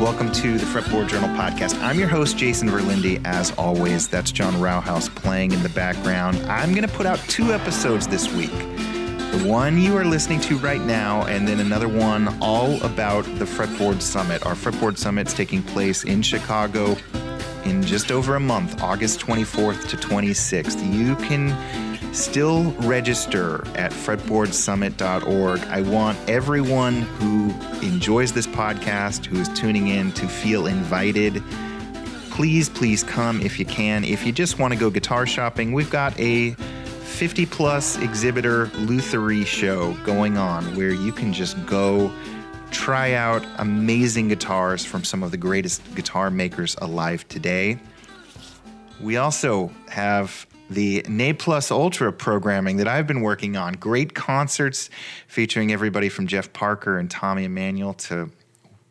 Welcome to the Fretboard Journal podcast. I'm your host, Jason Verlinde. As always, that's John Rauhaus playing in the background. I'm going to put out 2 episodes this week. The one you are listening to right now, and then another one all about the Fretboard Summit. Our Fretboard Summit's taking place in Chicago in just over a month, August 24th to 26th. You can still register at fretboardsummit.org. I want everyone who enjoys this podcast, who is tuning in, to feel invited. Please come if you can. If you just want to go guitar shopping, we've got a 50-plus exhibitor Lutherie show going on where you can just go try out amazing guitars from some of the greatest guitar makers alive today. We also have the NA Plus Ultra programming that I've been working on. Great concerts featuring everybody from Jeff Parker and Tommy Emmanuel to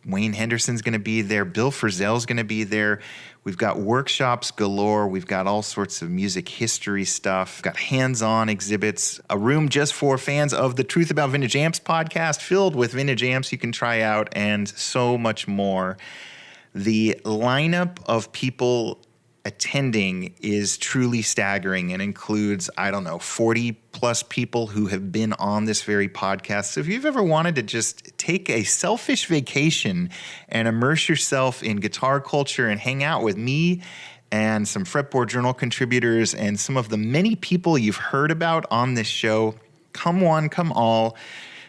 Wayne Henderson's going to be there. Bill Frisell's going to be there. We've got workshops galore. We've got all sorts of music history stuff. We've got hands-on exhibits, a room just for fans of the Truth About Vintage Amps podcast filled with vintage amps you can try out, and so much more. The lineup of people attending is truly staggering and includes, 40 plus people who have been on this very podcast. So if you've ever wanted to just take a selfish vacation and immerse yourself in guitar culture and hang out with me and some Fretboard Journal contributors and some of the many people you've heard about on this show, come one, come all.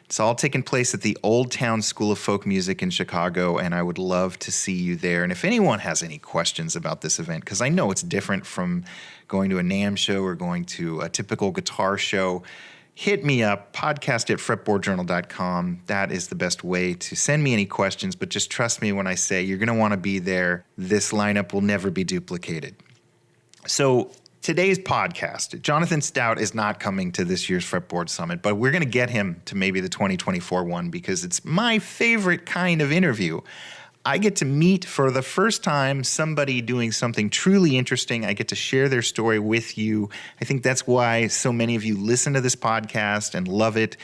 It's all taking place at the Old Town School of Folk Music in Chicago, and I would love to see you there. And if anyone has any questions about this event, because I know it's different from going to a NAMM show or going to a typical guitar show, hit me up, podcast@fretboardjournal.com. That is the best way to send me any questions, but just trust me when I say you're going to want to be there. This lineup will never be duplicated. So today's podcast, Jonathan Stout is not coming to this year's Fretboard Summit, but we're going to get him to maybe the 2024 one because it's my favorite kind of interview. I get to meet for the first time somebody doing something truly interesting. I get to share their story with you. I think that's why so many of you listen to this podcast and love it.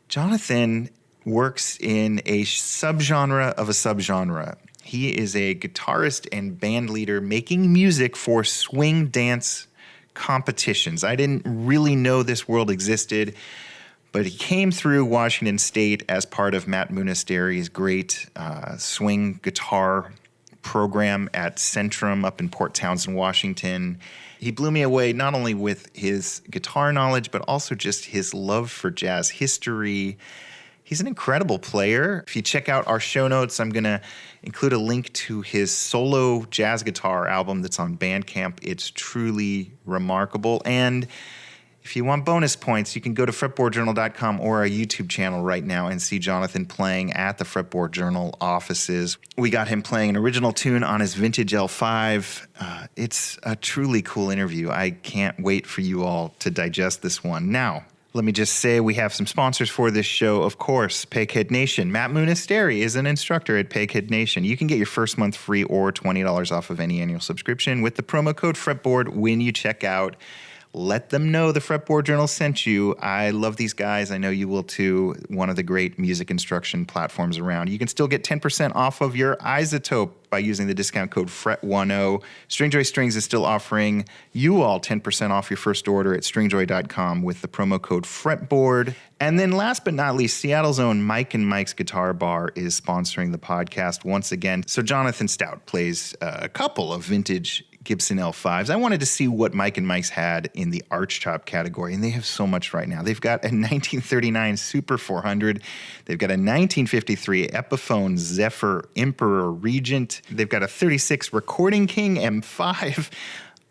Jonathan works in a subgenre of a subgenre. He is a guitarist and band leader making music for swing dance competitions. I didn't really know this world existed, but he came through Washington State as part of Matt Munasteri's great swing guitar program at Centrum up in Port Townsend, Washington. He blew me away not only with his guitar knowledge, but also just his love for jazz history. He's an incredible player. If you check out our show notes, I'm going to include a link to his solo jazz guitar album that's on Bandcamp. It's truly remarkable. And if you want bonus points, you can go to fretboardjournal.com or our YouTube channel right now and see Jonathan playing at the Fretboard Journal offices. We got him playing an original tune on his vintage L5. It's a truly cool interview. I can't wait for you all to digest this one. Now, let me just say we have some sponsors for this show. Of course, Peghead Nation. Matt Munasteri is an instructor at Peghead Nation. You can get your first month free or $20 off of any annual subscription with the promo code Fretboard when you check out. Let them know the Fretboard Journal sent you. I love these guys. I know you will too. One of the great music instruction platforms around. You can still get 10% off of your Isotope by using the discount code FRET10. Stringjoy Strings is still offering you all 10% off your first order at stringjoy.com with the promo code FRETBOARD. And then last but not least, Seattle's own Mike and Mike's Guitar Bar is sponsoring the podcast once again. So Jonathan Stout plays a couple of vintage Gibson L5s. I wanted to see what Mike and Mike's had in the archtop category, and they have so much right now. They've got a 1939 Super 400. They've got a 1953 Epiphone Zephyr Emperor Regent. They've got a 36 Recording King M5,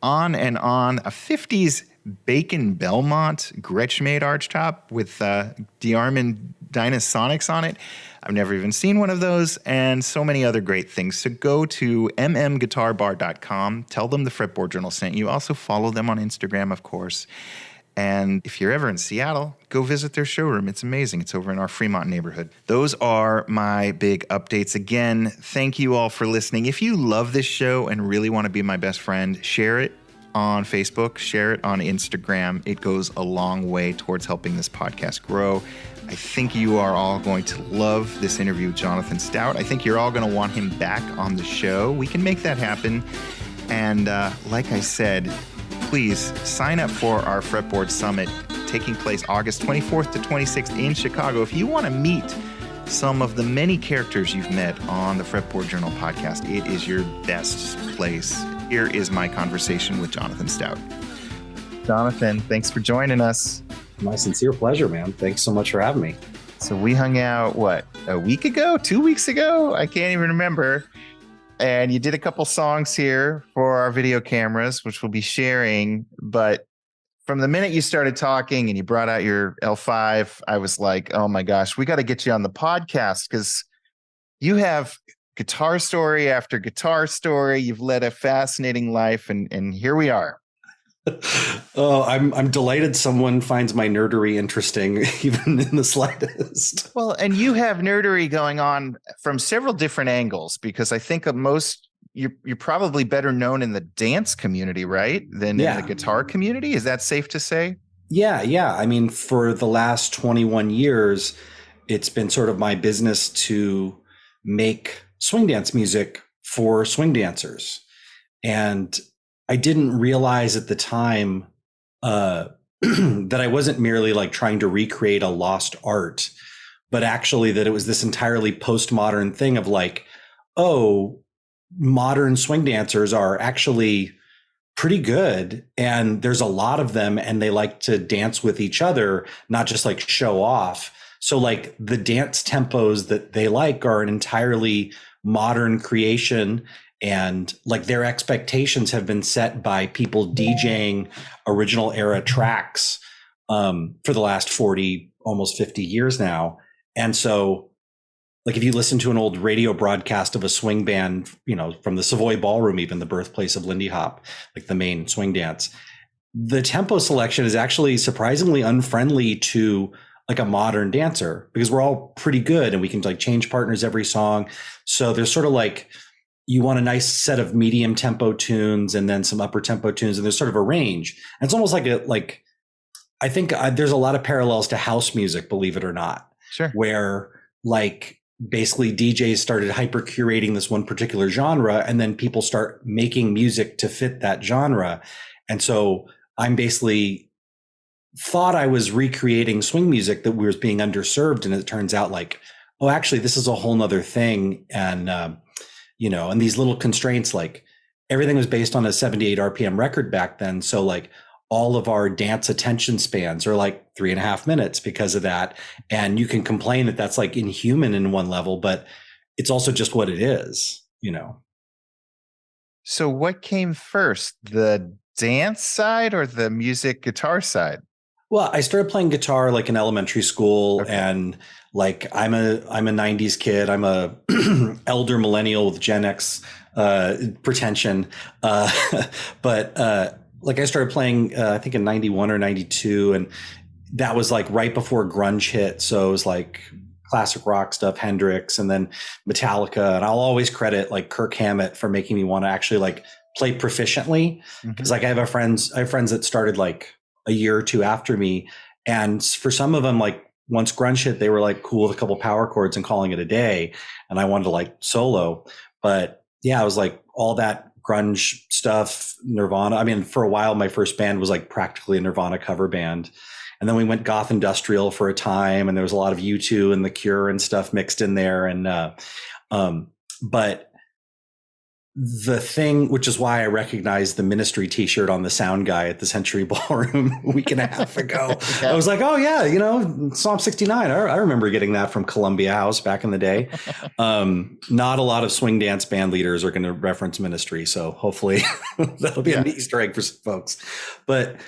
on and on. A 50s Bacon Belmont Gretsch-made archtop with DeArmond Dynasonics on it. I've never even seen one of those, and so many other great things. So go to mmguitarbar.com. Tell them the Fretboard Journal sent you. Also follow them on Instagram, of course. And if you're ever in Seattle, go visit their showroom. It's amazing. It's over in our Fremont neighborhood. Those are my big updates. Again, thank you all for listening. If you love this show and really want to be my best friend, share it on Facebook, share it on Instagram. It goes a long way towards helping this podcast grow. I think you are all going to love this interview with Jonathan Stout. I think you're all going to want him back on the show. We can make that happen. And like I said, please sign up for our Fretboard Summit taking place August 24th to 26th in Chicago. If you want to meet some of the many characters you've met on the Fretboard Journal podcast, it is your best place. Here is my conversation with Jonathan Stout. Jonathan, thanks for joining us. My sincere pleasure, man. Thanks so much for having me. So we hung out, a week ago, 2 weeks ago? I can't even remember. And you did a couple songs here for our video cameras, which we'll be sharing. But from the minute you started talking and you brought out your L5, I was like, oh my gosh, we got to get you on the podcast because you have guitar story after guitar story. You've led a fascinating life, and here we are. Oh, I'm delighted someone finds my nerdery interesting, even in the slightest. Well, and you have nerdery going on from several different angles, because I think you're probably better known in the dance community, right, than in the guitar community. Is that safe to say? Yeah. I mean, for the last 21 years, it's been sort of my business to make swing dance music for swing dancers. And I didn't realize at the time that I wasn't merely like trying to recreate a lost art, but actually that it was this entirely postmodern thing of like, oh, modern swing dancers are actually pretty good, and there's a lot of them, and they like to dance with each other, not just like show off. So like the dance tempos that they like are an entirely modern creation, and like their expectations have been set by people DJing original era tracks for the last 40, almost 50 years now. And so like if you listen to an old radio broadcast of a swing band, from the Savoy Ballroom, even the birthplace of Lindy Hop, like the main swing dance, the tempo selection is actually surprisingly unfriendly to like a modern dancer, because we're all pretty good and we can like change partners every song. So there's sort of like, you want a nice set of medium tempo tunes and then some upper tempo tunes, and there's sort of a range. And it's almost like I think there's a lot of parallels to house music, believe it or not. Sure. Where like basically DJs started hyper curating this one particular genre, and then people start making music to fit that genre. And so I'm basically thought I was recreating swing music that was being underserved. And it turns out like, oh, actually this is a whole nother thing. And, and these little constraints, like everything was based on a 78 RPM record back then. So like all of our dance attention spans are like 3.5 minutes because of that. And you can complain that that's like inhuman in one level, but it's also just what it is, So what came first, the dance side or the music guitar side? Well, I started playing guitar like in elementary school, okay. And like I'm a 90s kid. I'm a elder millennial with Gen X pretension. But like I started playing, I think in 91 or 92, and that was like right before grunge hit. So it was like classic rock stuff, Hendrix, and then Metallica. And I'll always credit like Kirk Hammett for making me want to actually like play proficiently. Because like I have friends that started like a year or two after me. And for some of them, like once grunge hit, they were like cool with a couple power chords and calling it a day. And I wanted to like solo. But yeah, I was like all that grunge stuff, Nirvana. I mean, for a while, my first band was like practically a Nirvana cover band. And then we went goth industrial for a time, and there was a lot of U2 and The Cure and stuff mixed in there. And, but the thing, which is why I recognized the Ministry t-shirt on the sound guy at the Century Ballroom a week and a half ago. I was like, oh yeah, Psalm 69. I remember getting that from Columbia House back in the day. Not a lot of swing dance band leaders are going to reference Ministry. So hopefully that'll be an Easter egg for some folks. But,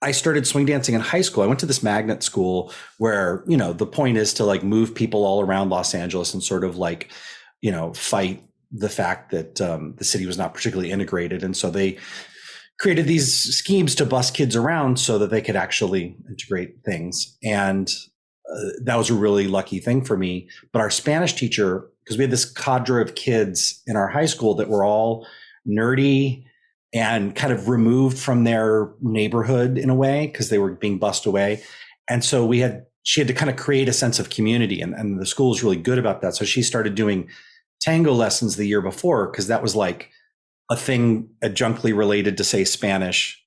I started swing dancing in high school. I went to this magnet school where, the point is to like move people all around Los Angeles and sort of like, fight the fact that the city was not particularly integrated. And so they created these schemes to bus kids around so that they could actually integrate things. And that was a really lucky thing for me. But our Spanish teacher, because we had this cadre of kids in our high school that were all nerdy and kind of removed from their neighborhood in a way, because they were being bussed away. And so we had she had to kind of create a sense of community, and the school was really good about that. So she started doing tango lessons the year before, because that was like a thing adjunctly related to, say, Spanish.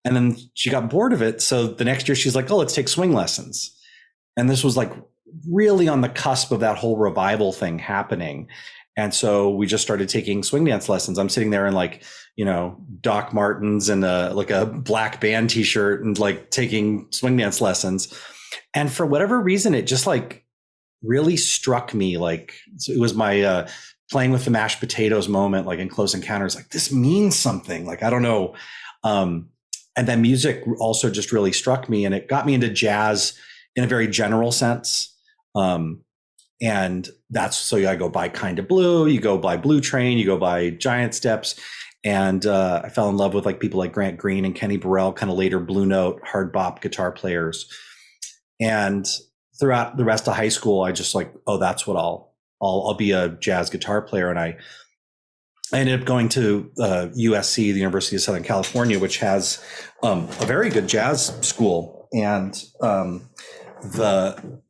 And then she got bored of it. So the next year she's like, oh, let's take swing lessons. And this was like really on the cusp of that whole revival thing happening. And so we just started taking swing dance lessons. I'm sitting there in like, Doc Martens and like a black band t-shirt and like taking swing dance lessons. And for whatever reason, it just like really struck me. Like it was my playing with the mashed potatoes moment, like in Close Encounters, like this means something. Like, I don't know. And then music also just really struck me, and it got me into jazz in a very general sense. And that's, so I go buy Kind of Blue, you go buy Blue Train, you go buy Giant Steps. And I fell in love with like people like Grant Green and Kenny Burrell, kind of later Blue Note, hard bop guitar players. And throughout the rest of high school, I just like, oh, that's what I'll be a jazz guitar player. And I ended up going to USC, the University of Southern California, which has a very good jazz school. And the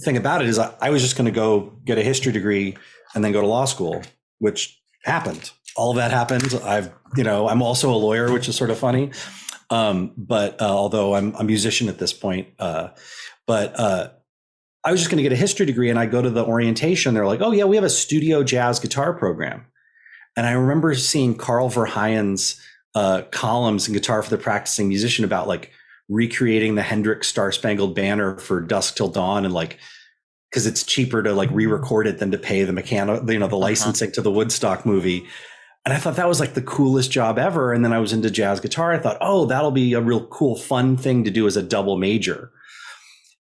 thing about it is I was just going to go get a history degree and then go to law school, which happened. All of that happened. I'm also a lawyer, which is sort of funny. But although I'm a musician at this point, I was just going to get a history degree, and I go to the orientation. They're like, oh yeah, we have a studio jazz guitar program. And I remember seeing Carl Verheyen's columns in Guitar for the Practicing Musician about like recreating the Hendrix Star Spangled Banner for Dusk Till Dawn, and like, because it's cheaper to like re-record it than to pay the the licensing to the Woodstock movie. And I thought that was like the coolest job ever. And then I was into jazz guitar. I thought, oh, that'll be a real cool, fun thing to do as a double major.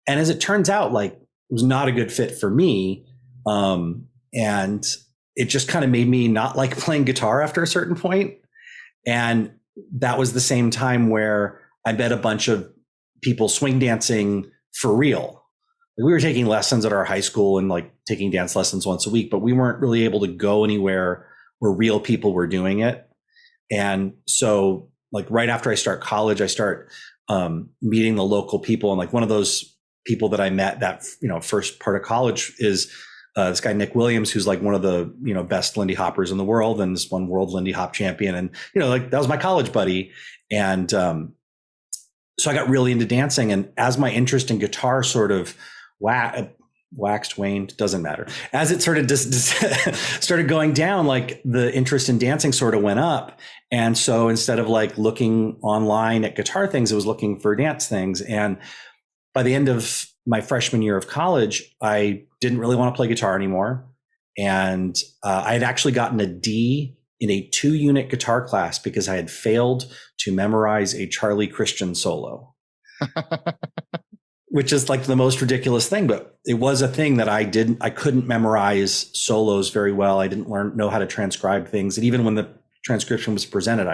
And as it turns out, like, it was not a good fit for me. And it just kind of made me not like playing guitar after a certain point. And that was the same time where I met a bunch of people swing dancing for real. Like, we were taking lessons at our high school and like taking dance lessons once a week, but we weren't really able to go anywhere where real people were doing it. And so like right after I start college, I start meeting the local people. And like one of those people that I met that, first part of college is this guy, Nick Williams, who's like one of the, best Lindy Hoppers in the world, and this one world Lindy Hop champion. And, like that was my college buddy. And so I got really into dancing. And as my interest in guitar sort of waxed, waned, doesn't matter. As it sort of started going down, like the interest in dancing sort of went up. And so instead of like looking online at guitar things, I was looking for dance things. And by the end of my freshman year of college, I didn't really want to play guitar anymore. And I had actually gotten a D in a 2-unit guitar class because I had failed to memorize a Charlie Christian solo. Which is like the most ridiculous thing, but it was a thing that I couldn't memorize solos very well. I didn't know how to transcribe things. And even when the transcription was presented,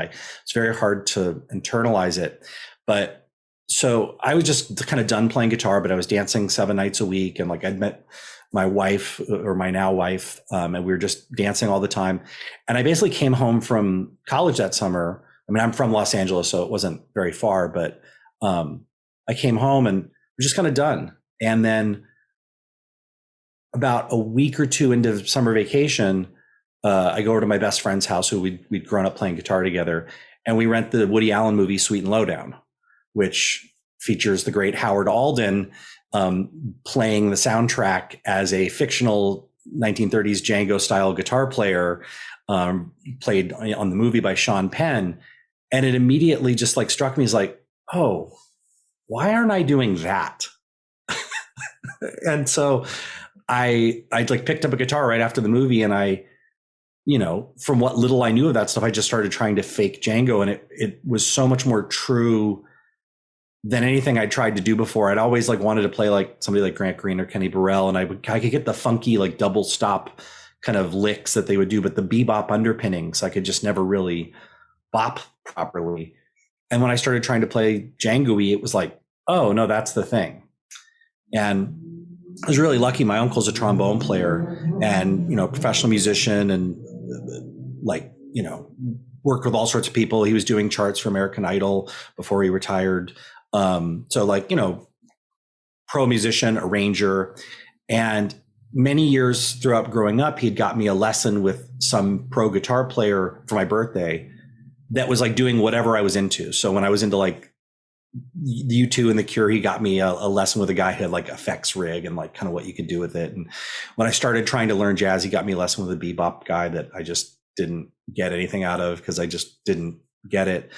it's very hard to internalize it. But so I was just kind of done playing guitar, but I was dancing 7 nights a week. And like I'd met my wife, or my now wife, and we were just dancing all the time. And I basically came home from college that summer. I mean, I'm from Los Angeles, so it wasn't very far, but I came home and we're just kind of done. And then about a week or two into summer vacation, I go over to my best friend's house, who we'd grown up playing guitar together. And we rent the Woody Allen movie, Sweet and Lowdown, which features the great Howard Alden playing the soundtrack as a fictional 1930s Django style guitar player, played on the movie by Sean Penn. And it immediately just like struck me as like, oh, why aren't I doing that? And so I like picked up a guitar right after the movie, and I, from what little I knew of that stuff, I just started trying to fake Django, and it was so much more true than anything I'd tried to do before. I'd always like wanted to play like somebody like Grant Green or Kenny Burrell, and I could get the funky like double stop kind of licks that they would do, but the bebop underpinnings I could just never really bop properly. And when I started trying to play Django-y, it was like, oh no, that's the thing. And I was really lucky. My uncle's a trombone player and, professional musician, and like, worked with all sorts of people. He was doing charts for American Idol before he retired. So like, pro musician, arranger. And many years throughout growing up, he'd got me a lesson with some pro guitar player for my birthday that was like doing whatever I was into. So when I was into like U2 and The Cure, he got me a lesson with a guy who had like effects rig and like kind of what you could do with it. And when I started trying to learn jazz, he got me a lesson with a bebop guy that I just didn't get anything out of because I just didn't get it.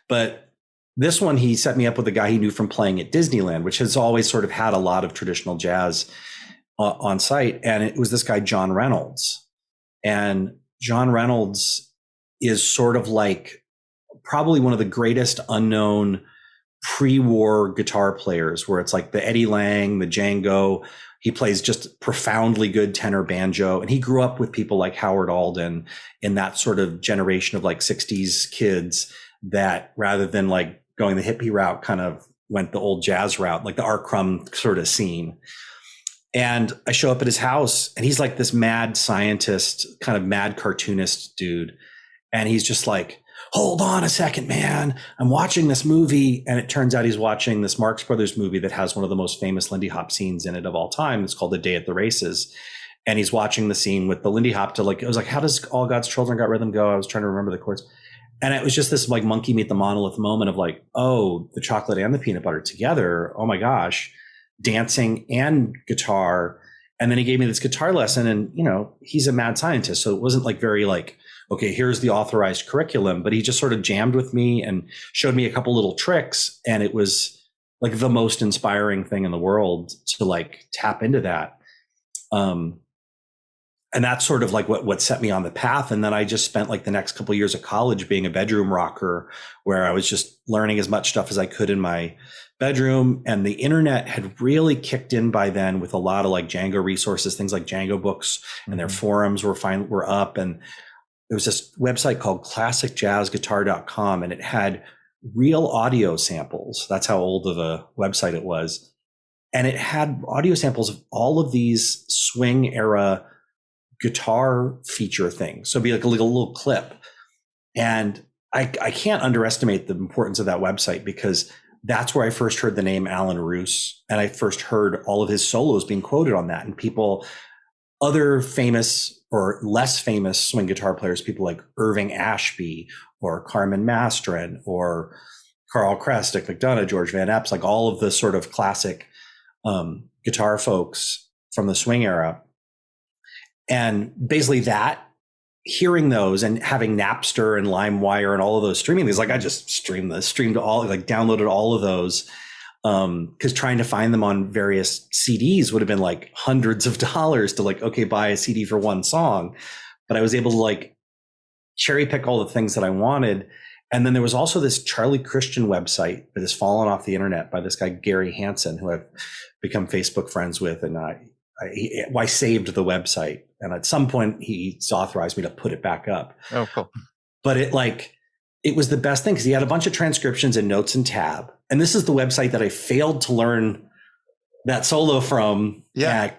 But this one, he set me up with a guy he knew from playing at Disneyland, which has always sort of had a lot of traditional jazz on site. And it was this guy, John Reynolds. And John Reynolds is sort of like probably one of the greatest unknown pre-war guitar players, where it's like the Eddie Lang, the Django. He plays just profoundly good tenor banjo. And he grew up with people like Howard Alden in that sort of generation of like 60s kids that, rather than like going the hippie route, kind of went the old jazz route, like the Art Crumb sort of scene. And I show up at his house and he's like this mad scientist, kind of mad cartoonist dude. And he's just like, hold on a second, man. I'm watching this movie. And it turns out he's watching this Marx Brothers movie that has one of the most famous Lindy Hop scenes in it of all time. It's called A Day at the Races. And he's watching the scene with the Lindy Hop to like, it was like, how does All God's Children Got Rhythm go? I was trying to remember the chords. And it was just this like monkey meet the monolith moment of like, oh, the chocolate and the peanut butter together. Oh my gosh, dancing and guitar. And then he gave me this guitar lesson, and, you know, he's a mad scientist. So it wasn't like very like, okay, here's the authorized curriculum, but he just sort of jammed with me and showed me a couple little tricks. And it was like the most inspiring thing in the world to like tap into that. And that's sort of like what set me on the path. And then I just spent like the next couple of years of college being a bedroom rocker, where I was just learning as much stuff as I could in my bedroom. And the internet had really kicked in by then with a lot of like Django resources, things like Django books, and their forums were up. And there was this website called classicjazzguitar.com, and it had real audio samples. That's how old of a website it was. And it had audio samples of all of these swing era guitar feature things. So it'd be like a little clip. And I can't underestimate the importance of that website, because that's where I first heard the name Allan Reuss. And I first heard all of his solos being quoted on that. And people, other famous or less famous swing guitar players, people like Irving Ashby or Carmen Mastren or Carl Kress, Dick McDonough, George Van Epps, like all of the sort of classic guitar folks from the swing era. And basically that, hearing those and having Napster and LimeWire and all of those streaming things, like I just streamed all, like downloaded all of those. Because trying to find them on various CDs would have been like hundreds of dollars to like, okay, buy a CD for one song. But I was able to like cherry pick all the things that I wanted. And then there was also this Charlie Christian website that has fallen off the internet by this guy, Gary Hansen, who I've become Facebook friends with. And I saved the website. And at some point he's authorized me to put it back up. Oh, cool. But it was the best thing, because he had a bunch of transcriptions and notes and tab. And this is the website that I failed to learn that solo from. Yeah.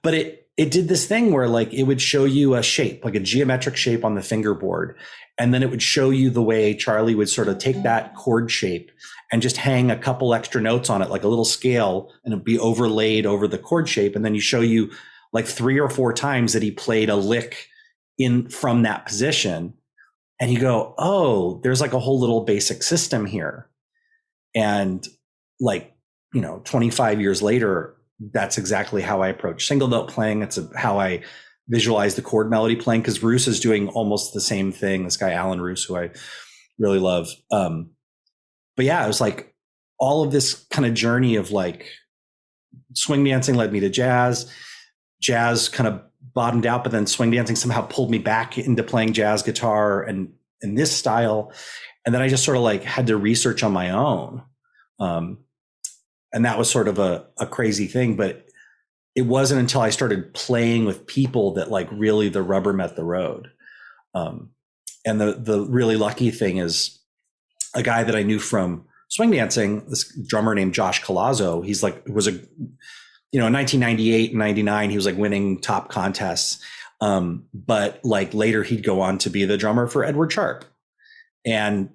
But it did this thing where like it would show you a shape, like a geometric shape on the fingerboard. And then it would show you the way Charlie would sort of take that chord shape and just hang a couple extra notes on it, like a little scale, and it'd be overlaid over the chord shape. And then you show you like 3 or 4 times that he played a lick in from that position. And you go, oh, there's like a whole little basic system here. And like, 25 years later, that's exactly how I approach single note playing. It's how I visualize the chord melody playing, because Reuss is doing almost the same thing. This guy, Allan Reuss, who I really love. But yeah, it was like all of this kind of journey of like swing dancing led me to jazz. Jazz kind of bottomed out, but then swing dancing somehow pulled me back into playing jazz guitar and in this style. And then I just sort of like had to research on my own. And that was sort of a crazy thing, but it wasn't until I started playing with people that like really the rubber met the road. And the really lucky thing is a guy that I knew from swing dancing, this drummer named Josh Colazzo. He's like, in 1998 and 99, he was like winning top contests. But like later he'd go on to be the drummer for Edward Sharpe. And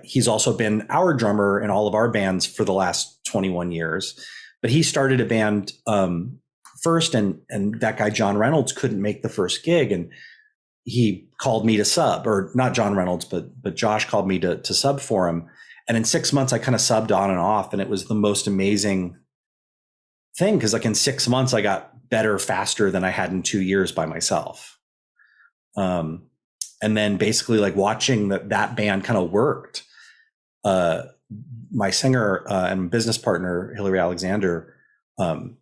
he's also been our drummer in all of our bands for the last 21 years. But he started a band first, and that guy, John Reynolds, couldn't make the first gig. And he called me to sub, or not John Reynolds, but Josh called me to sub for him. And in 6 months, I kind of subbed on and off. And it was the most amazing thing, because like in 6 months, I got better faster than I had in 2 years by myself. And then basically like watching that band kind of worked. My singer and business partner, Hillary Alexander,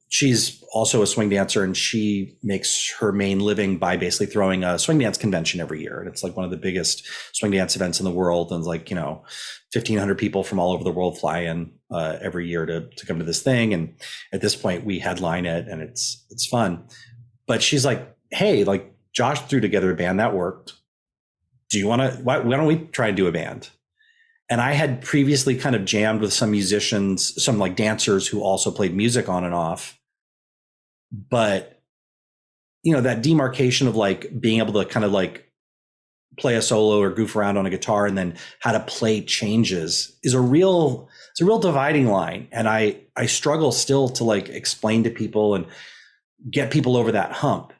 she's also a swing dancer, and she makes her main living by basically throwing a swing dance convention every year. And it's like one of the biggest swing dance events in the world. And like, 1,500 people from all over the world fly in every year to come to this thing. And at this point we headline it, and it's fun. But she's like, hey, like Josh threw together a band that worked. Do you want to, why don't we try and do a band? And I had previously kind of jammed with some musicians, some like dancers who also played music on and off. But, that demarcation of like being able to kind of like play a solo or goof around on a guitar and then how to play changes is a real dividing line. And I struggle still to like explain to people and get people over that hump.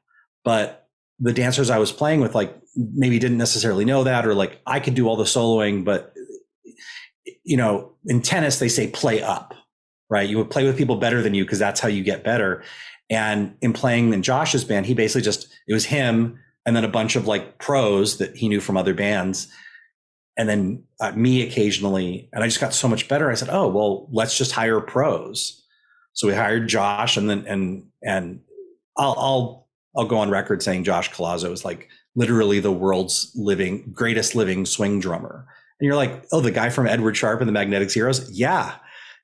But the dancers I was playing with, like, maybe didn't necessarily know that, or like I could do all the soloing, but in tennis, they say play up, right? You would play with people better than you because that's how you get better. And in playing in Josh's band, he basically it was him and then a bunch of like pros that he knew from other bands. And then me occasionally, and I just got so much better. I said, oh, well, let's just hire pros. So we hired Josh, and then, and I'll go on record saying Josh Colazzo is like literally the world's greatest living swing drummer. And you're like, oh, the guy from Edward Sharpe and the Magnetic Zeros? Yeah.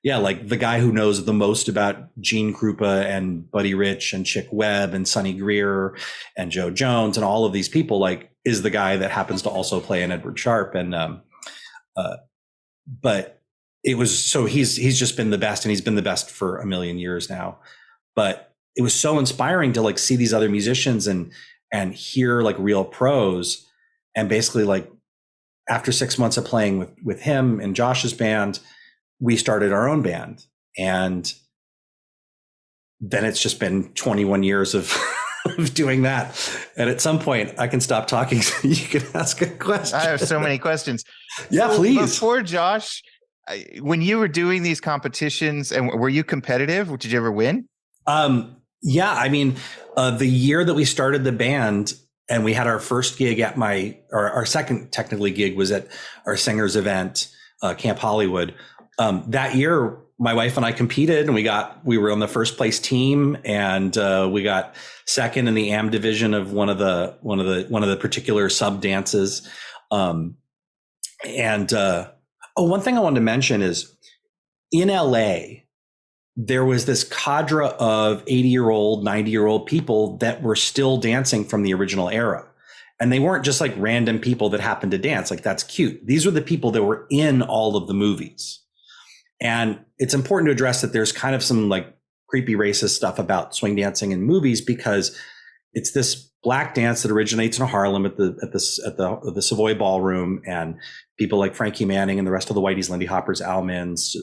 Like the guy who knows the most about Gene Krupa and Buddy Rich and Chick Webb and Sonny Greer and Joe Jones and all of these people, like, is the guy that happens to also play in Edward Sharpe. And but it was, so he's just been the best, and he's been the best for a million years now. But it was so inspiring to like see these other musicians and hear like real pros. And basically, like, after 6 months of playing with him and Josh's band, we started our own band. And then it's just been 21 years of doing that. And at some point I can stop talking so you can ask a question. I have so many questions. Yeah, so please. Before Josh, when you were doing these competitions, and were you competitive? Did you ever win? Yeah. I mean, the year that we started the band, and we had our first gig at our second technically gig was at our singers event, Camp Hollywood. That year, my wife and I competed, and we were on the first place team, and we got second in the AM division of one of the particular sub dances. One thing I wanted to mention is in LA, there was this cadre of 80-year-old, 90-year-old people that were still dancing from the original era. And they weren't just like random people that happened to dance. Like, that's cute. These were the people that were in all of the movies. And it's important to address that there's kind of some like creepy racist stuff about swing dancing in movies, because it's this black dance that originates in Harlem at the Savoy Ballroom, and people like Frankie Manning and the rest of the Whiteys, Lindy Hoppers, Al Minns,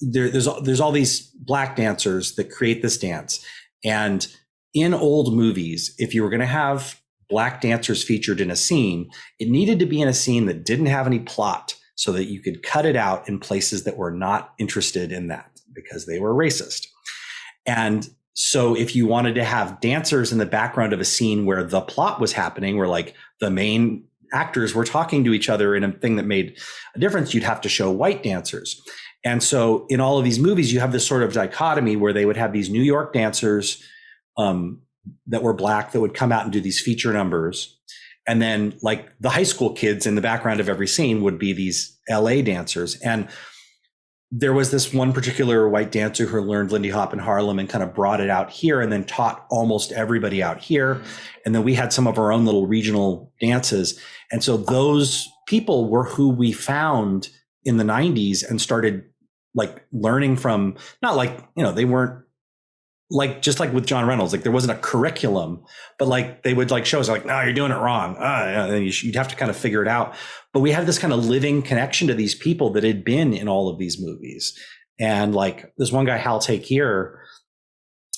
there's all these black dancers that create this dance. And in old movies, if you were going to have black dancers featured in a scene, it needed to be in a scene that didn't have any plot, so that you could cut it out in places that were not interested in that because they were racist. And so if you wanted to have dancers in the background of a scene where the plot was happening, where like the main actors were talking to each other in a thing that made a difference, you'd have to show white dancers. And so in all of these movies, you have this sort of dichotomy where they would have these New York dancers that were black that would come out and do these feature numbers. And then like the high school kids in the background of every scene would be these LA dancers. And there was this one particular white dancer who learned Lindy Hop in Harlem and kind of brought it out here, and then taught almost everybody out here. And then we had some of our own little regional dances. And so those people were who we found in the 90s and started like learning from, not like, they weren't like just like with John Reynolds, like there wasn't a curriculum, but like they would like show us like, no, you're doing it wrong. And then you'd have to kind of figure it out. But we had this kind of living connection to these people that had been in all of these movies. And like this one guy, Hal Takir,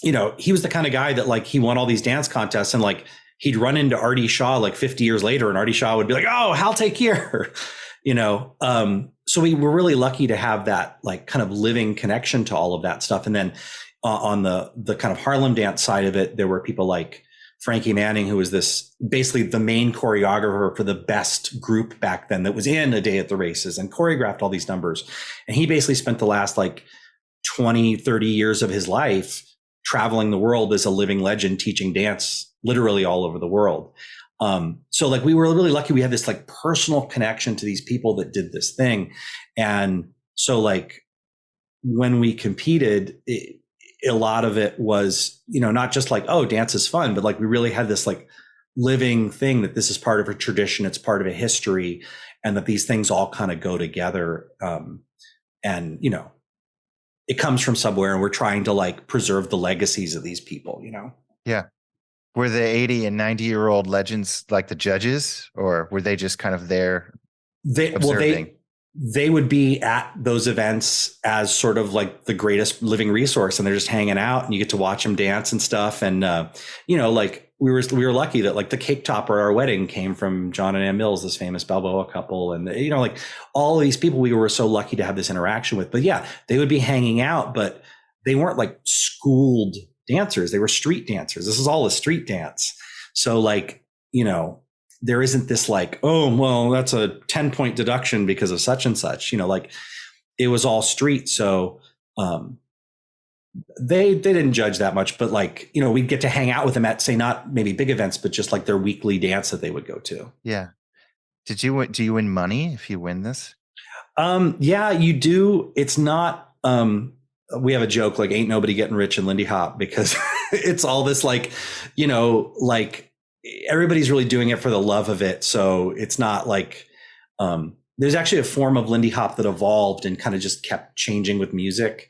you know, he was the kind of guy that like he won all these dance contests and like he'd run into Artie Shaw like 50 years later and Artie Shaw would be like, oh, Hal Takir, you know. So we were really lucky to have that like kind of living connection to all of that stuff. And then on the kind of Harlem dance side of it, there were people like Frankie Manning, who was this basically the main choreographer for the best group back then that was in A Day at the Races and choreographed all these numbers. And he basically spent the last like 20, 30 years of his life traveling the world as a living legend, teaching dance literally all over the world. So like we were really lucky. We had this like personal connection to these people that did this thing. And so like when we competed, a lot of it was, you know, not just like, oh, dance is fun, but like we really had this like living thing that this is part of a tradition, it's part of a history, and that these things all kind of go together. And, you know, it comes from somewhere and we're trying to like preserve the legacies of these people, you know? Yeah. Were the 80 and 90-year-old legends like the judges, or were they just kind of there observing? They would be at those events as sort of like the greatest living resource, and they're just hanging out and you get to watch them dance and stuff. And, you know, like we were lucky that like the cake topper at our wedding came from John and Ann Mills, this famous Balboa couple. And, you know, like all of these people we were so lucky to have this interaction with. But yeah, they would be hanging out, but they weren't like schooled dancers. They were street dancers. This is all a street dance. So like, you know, there isn't this like, oh, well, that's a 10-point deduction because of such and such, you know, like it was all street. So they didn't judge that much, but like, you know, we'd get to hang out with them at, say, not maybe big events, but just like their weekly dance that they would go to. Yeah. Do you win money if you win this? Yeah, you do. It's not, we have a joke, like ain't nobody getting rich in Lindy Hop, because it's all this like, you know, like everybody's really doing it for the love of it. So it's not like, there's actually a form of Lindy Hop that evolved and kind of just kept changing with music.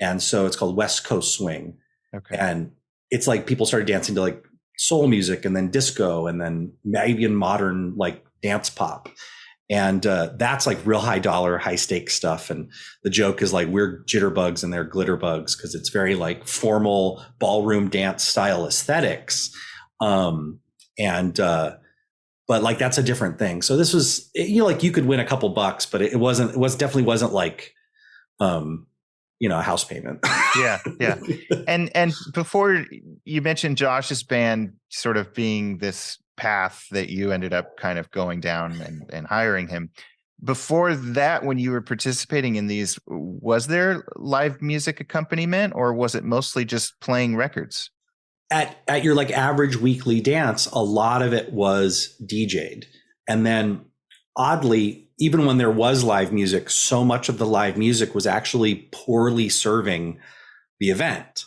And so it's called West Coast Swing. Okay. And it's like people started dancing to like soul music and then disco and then even modern like dance pop. And that's like real high dollar, high stakes stuff. And the joke is like we're jitterbugs and they're glitterbugs because it's very like formal ballroom dance style aesthetics. But like that's a different thing. So this was, you know, like you could win a couple bucks, but it definitely wasn't like, you know, a house payment. Yeah. And before you mentioned Josh's band sort of being this path that you ended up kind of going down and hiring him. Before that, when you were participating in these, was there live music accompaniment or was it mostly just playing records? At your like average weekly dance, a lot of it was DJ'd. And then oddly, even when there was live music, so much of the live music was actually poorly serving the event.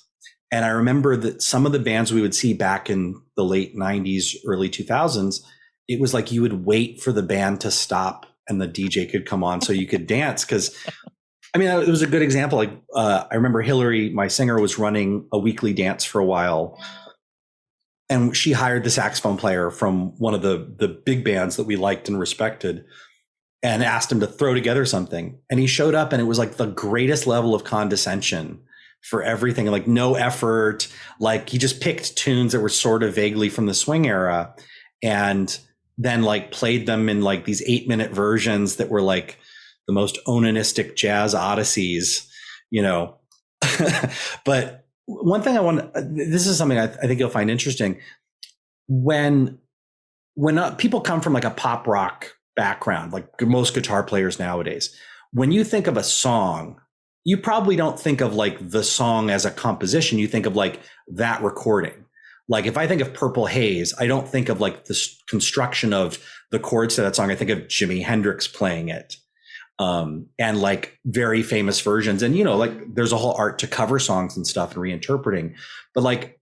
And I remember that some of the bands we would see back in the late 90s, early 2000s, it was like you would wait for the band to stop and the DJ could come on so you could dance. Because, I mean, it was a good example. Like I remember Hillary, my singer, was running a weekly dance for a while. And she hired the saxophone player from one of the big bands that we liked and respected and asked him to throw together something. And he showed up and it was like the greatest level of condescension for everything, like no effort. Like he just picked tunes that were sort of vaguely from the swing era and then like played them in like these 8-minute versions that were like the most onanistic jazz odysseys, you know. But one thing this is something I think you'll find interesting. When people come from like a pop rock background, like most guitar players nowadays, when you think of a song, you probably don't think of like the song as a composition. You think of like that recording. Like if I think of Purple Haze, I don't think of like the construction of the chords to that song. I think of Jimi Hendrix playing it. And like very famous versions. And, you know, like there's a whole art to cover songs and stuff and reinterpreting. But like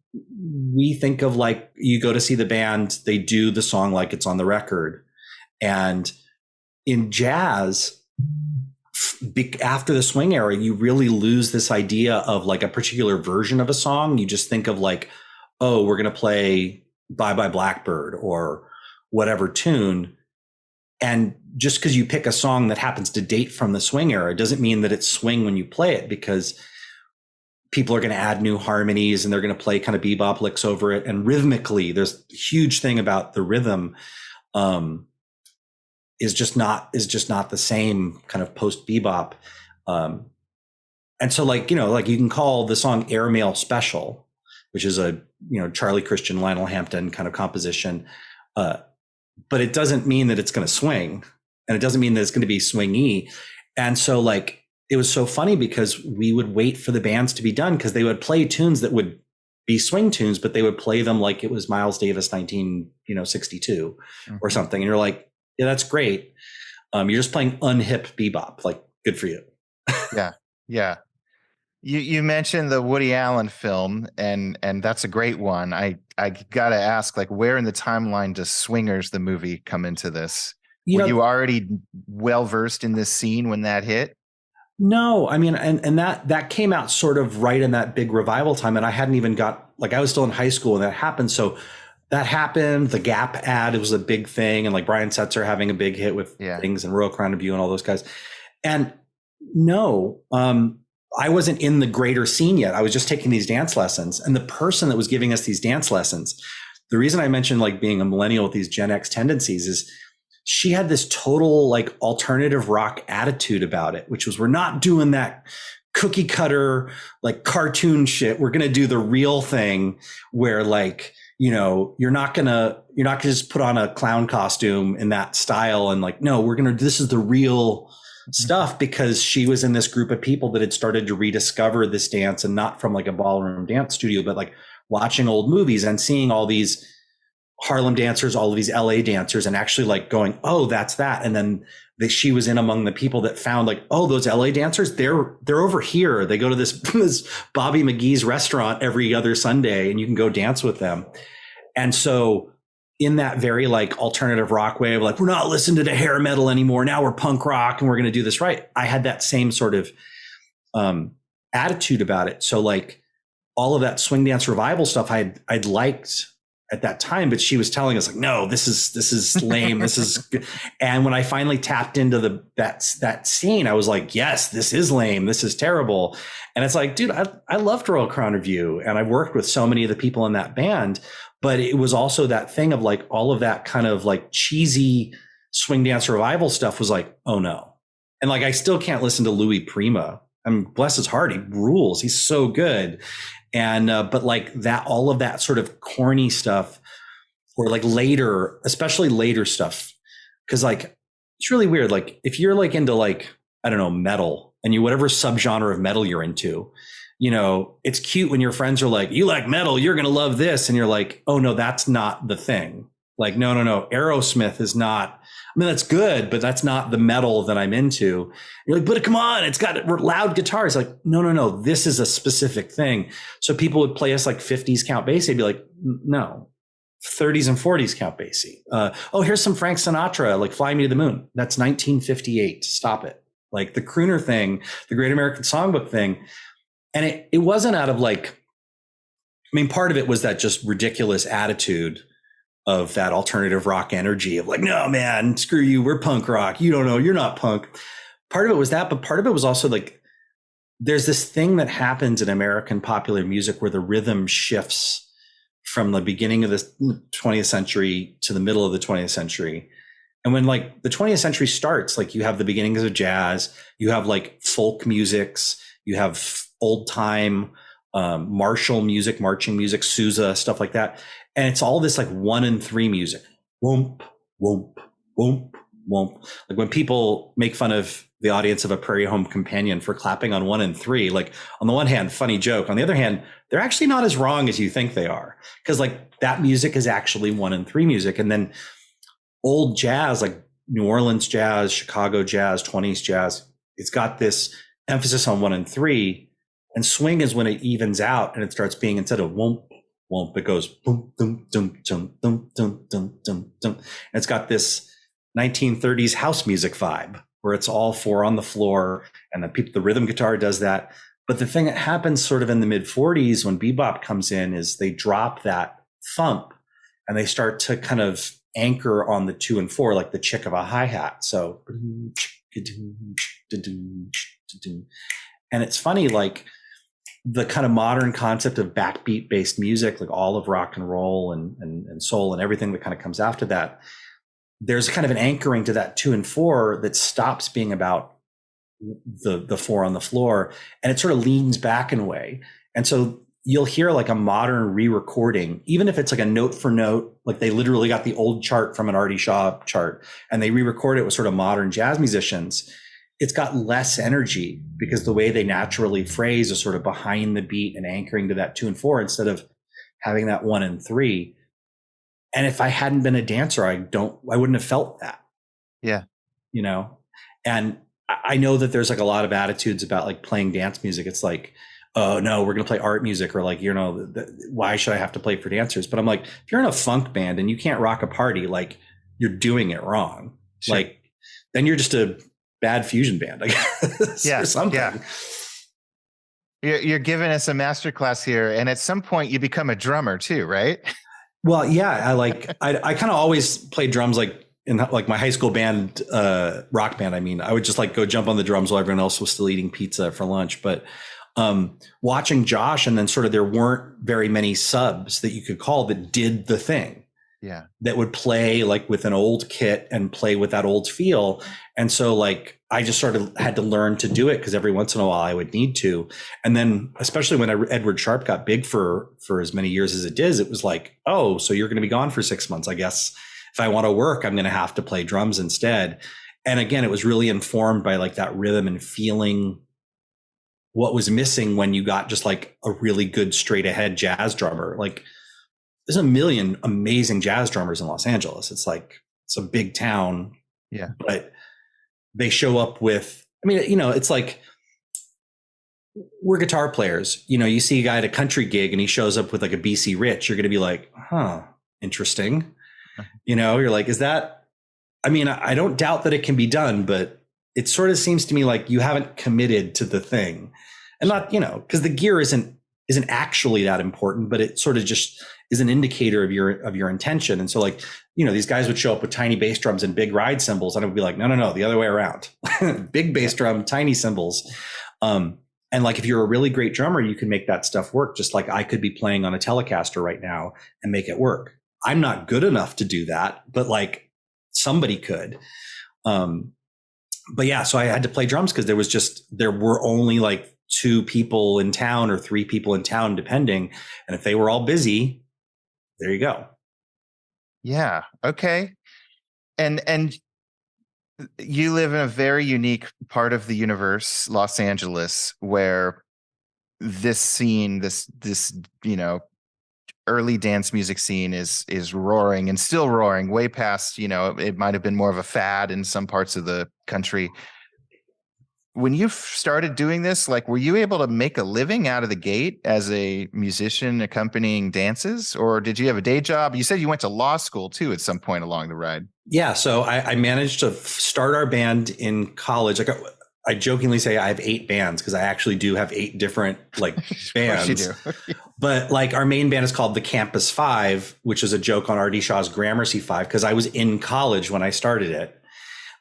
we think of like you go to see the band, they do the song like it's on the record. And in jazz, after the swing era, you really lose this idea of like a particular version of a song. You just think of like, oh, we're going to play Bye Bye Blackbird or whatever tune. And just because you pick a song that happens to date from the swing era doesn't mean that it's swing when you play it, because people are going to add new harmonies and they're going to play kind of bebop licks over it. And rhythmically, there's a huge thing about the rhythm is just not the same kind of post bebop. And so like, like you can call the song Airmail Special, which is a, Charlie Christian, Lionel Hampton kind of composition. But it doesn't mean that it's going to swing, and it doesn't mean that it's going to be swingy. And so like, it was so funny because we would wait for the bands to be done, because they would play tunes that would be swing tunes, but they would play them like it was Miles Davis 1962 or something. And you're like, yeah, that's great. You're just playing unhip bebop. Like, good for you. Yeah. You mentioned the Woody Allen film, and that's a great one. I gotta ask, like, where in the timeline does Swingers the movie come into this? Were you already well versed in this scene when that hit? No, I mean, and that came out sort of right in that big revival time, and I hadn't even I was still in high school when that happened. So that happened. The Gap ad, it was a big thing, and like Brian Setzer having a big hit with things, and Royal Crown of You and all those guys. And no, I wasn't in the greater scene yet. I was just taking these dance lessons. And the person that was giving us these dance lessons, the reason I mentioned like being a millennial with these Gen X tendencies is she had this total like alternative rock attitude about it, which was, we're not doing that cookie cutter, like cartoon shit. We're going to do the real thing where like, you're not gonna just put on a clown costume in that style. And like, no, this is the real stuff, because she was in this group of people that had started to rediscover this dance, and not from like a ballroom dance studio, but like watching old movies and seeing all these Harlem dancers, all of these LA dancers, and actually like going, oh, that's that. And then she was in among the people that found like, oh, those LA dancers, they're over here. They go to this Bobby McGee's restaurant every other Sunday, and you can go dance with them. And so in that very like alternative rock way of like, we're not listening to hair metal anymore. Now we're punk rock and we're going to do this right. I had that same sort of attitude about it. So like all of that swing dance revival stuff I'd liked at that time, but she was telling us like, no, this is lame. This is good. And when I finally tapped into that scene, I was like, yes, this is lame. This is terrible. And it's like, dude, I loved Royal Crown of You, and I worked with so many of the people in that band. But it was also that thing of like all of that kind of like cheesy swing dance revival stuff was like, oh no. And like, I still can't listen to Louis Prima. I mean, bless his heart, he rules. He's so good. And, but like that, all of that sort of corny stuff, or like later, especially later stuff. Cause like, it's really weird. Like if you're like into like, I don't know, metal, and whatever subgenre of metal you're into, it's cute when your friends are like, you like metal, you're going to love this. And you're like, oh no, that's not the thing. Like, no. Aerosmith is not, I mean, that's good, but that's not the metal that I'm into. You're like, but come on, it's got loud guitars. Like, no, this is a specific thing. So people would play us like 50s Count Basie. They'd be like, no, 30s and 40s Count Basie. Oh, here's some Frank Sinatra, like Fly Me to the Moon. That's 1958. Stop it. Like the crooner thing, the Great American Songbook thing. And it wasn't out of like, I mean, part of it was that just ridiculous attitude of that alternative rock energy of like, no, man, screw you. We're punk rock. You don't know. You're not punk. Part of it was that, but part of it was also like, there's this thing that happens in American popular music where the rhythm shifts from the beginning of the 20th century to the middle of the 20th century. And when like the 20th century starts, like you have the beginnings of jazz, you have like folk musics, you have old time martial music, marching music, Sousa, stuff like that. And it's all this like 1 and 3 music. Whoomp, whoomp, whoomp, whoomp. Like when people make fun of the audience of A Prairie Home Companion for clapping on 1 and 3, like on the one hand, funny joke. On the other hand, they're actually not as wrong as you think they are. Because like that music is actually 1 and 3 music. And then old jazz, like New Orleans jazz, Chicago jazz, 20s jazz, it's got this emphasis on 1 and 3. And swing is when it evens out and it starts being, instead of whoomp, whoomp, it goes boom, dum, dum, dum, dum, dum, dum, dum, dum. And it's got this 1930s house music vibe. where it's all four on the floor, and the rhythm guitar does that. But the thing that happens sort of in the mid 40s when bebop comes in is they drop that thump and they start to kind of anchor on the 2 and 4, like the chick of a hi-hat. So, and it's funny, like the kind of modern concept of backbeat based music, like all of rock and roll and soul and everything that kind of comes after that, there's kind of an anchoring to that 2 and 4 that stops being about the 4 on the floor, and it sort of leans back in a way. And so you'll hear like a modern re-recording, even if it's like a note for note, like they literally got the old chart from an Artie Shaw chart and they re-record it with sort of modern jazz musicians. It's got less energy because the way they naturally phrase is sort of behind the beat and anchoring to that 2 and 4 instead of having that 1 and 3. And if I hadn't been a dancer, I wouldn't have felt that. Yeah. You know, and I know that there's like a lot of attitudes about like playing dance music. It's like, oh no, we're going to play art music, or like, you know, why should I have to play for dancers? But I'm like, if you're in a funk band and you can't rock a party, like you're doing it wrong. Sure. Like then you're just a bad fusion band, I guess. Yeah. Or something. Yeah. You're giving us a masterclass here. And at some point you become a drummer too, right? Well, yeah, I kind of always played drums, like in like my high school band, rock band. I mean, I would just like go jump on the drums while everyone else was still eating pizza for lunch. But watching Josh, and then sort of there weren't very many subs that you could call that did the thing. Yeah. That would play like with an old kit and play with that old feel. And so like I just sort of had to learn to do it because every once in a while I would need to. And then especially when Edward Sharpe got big for as many years as it did, it was like, oh, so you're going to be gone for 6 months. I guess if I want to work, I'm going to have to play drums instead. And again, it was really informed by like that rhythm and feeling what was missing when you got just like a really good straight ahead jazz drummer. Like there's a million amazing jazz drummers in Los Angeles. It's like, it's a big town. Yeah. But they show up with, I mean, you know, it's like we're guitar players. You know, you see a guy at a country gig and he shows up with like a BC Rich, you're going to be like, huh, interesting. You know, you're like, is that, I mean, I don't doubt that it can be done, but it sort of seems to me like you haven't committed to the thing. And not, you know, because the gear isn't actually that important, but it sort of just is an indicator of your intention. And so like, you know, these guys would show up with tiny bass drums and big ride cymbals, and I would be like, no, the other way around. Big bass drum, tiny cymbals. And like, if you're a really great drummer, you can make that stuff work. Just like I could be playing on a Telecaster right now and make it work. I'm not good enough to do that, but like somebody could. But yeah, so I had to play drums because there were only like 2 people in town or 3 people in town, depending. And if they were all busy, there you go. Yeah. Okay. And you live in a very unique part of the universe, Los Angeles, where this scene, this, you know, early dance music scene is roaring and still roaring way past, you know, it might have been more of a fad in some parts of the country. When you started doing this, like, were you able to make a living out of the gate as a musician accompanying dances, or did you have a day job? You said you went to law school too at some point along the ride. Yeah. So I managed to start our band in college. Like I jokingly say I have 8 bands because I actually do have 8 different like bands. Of course you do. But like our main band is called the Campus 5, which is a joke on Artie Shaw's Gramercy 5 because I was in college when I started it.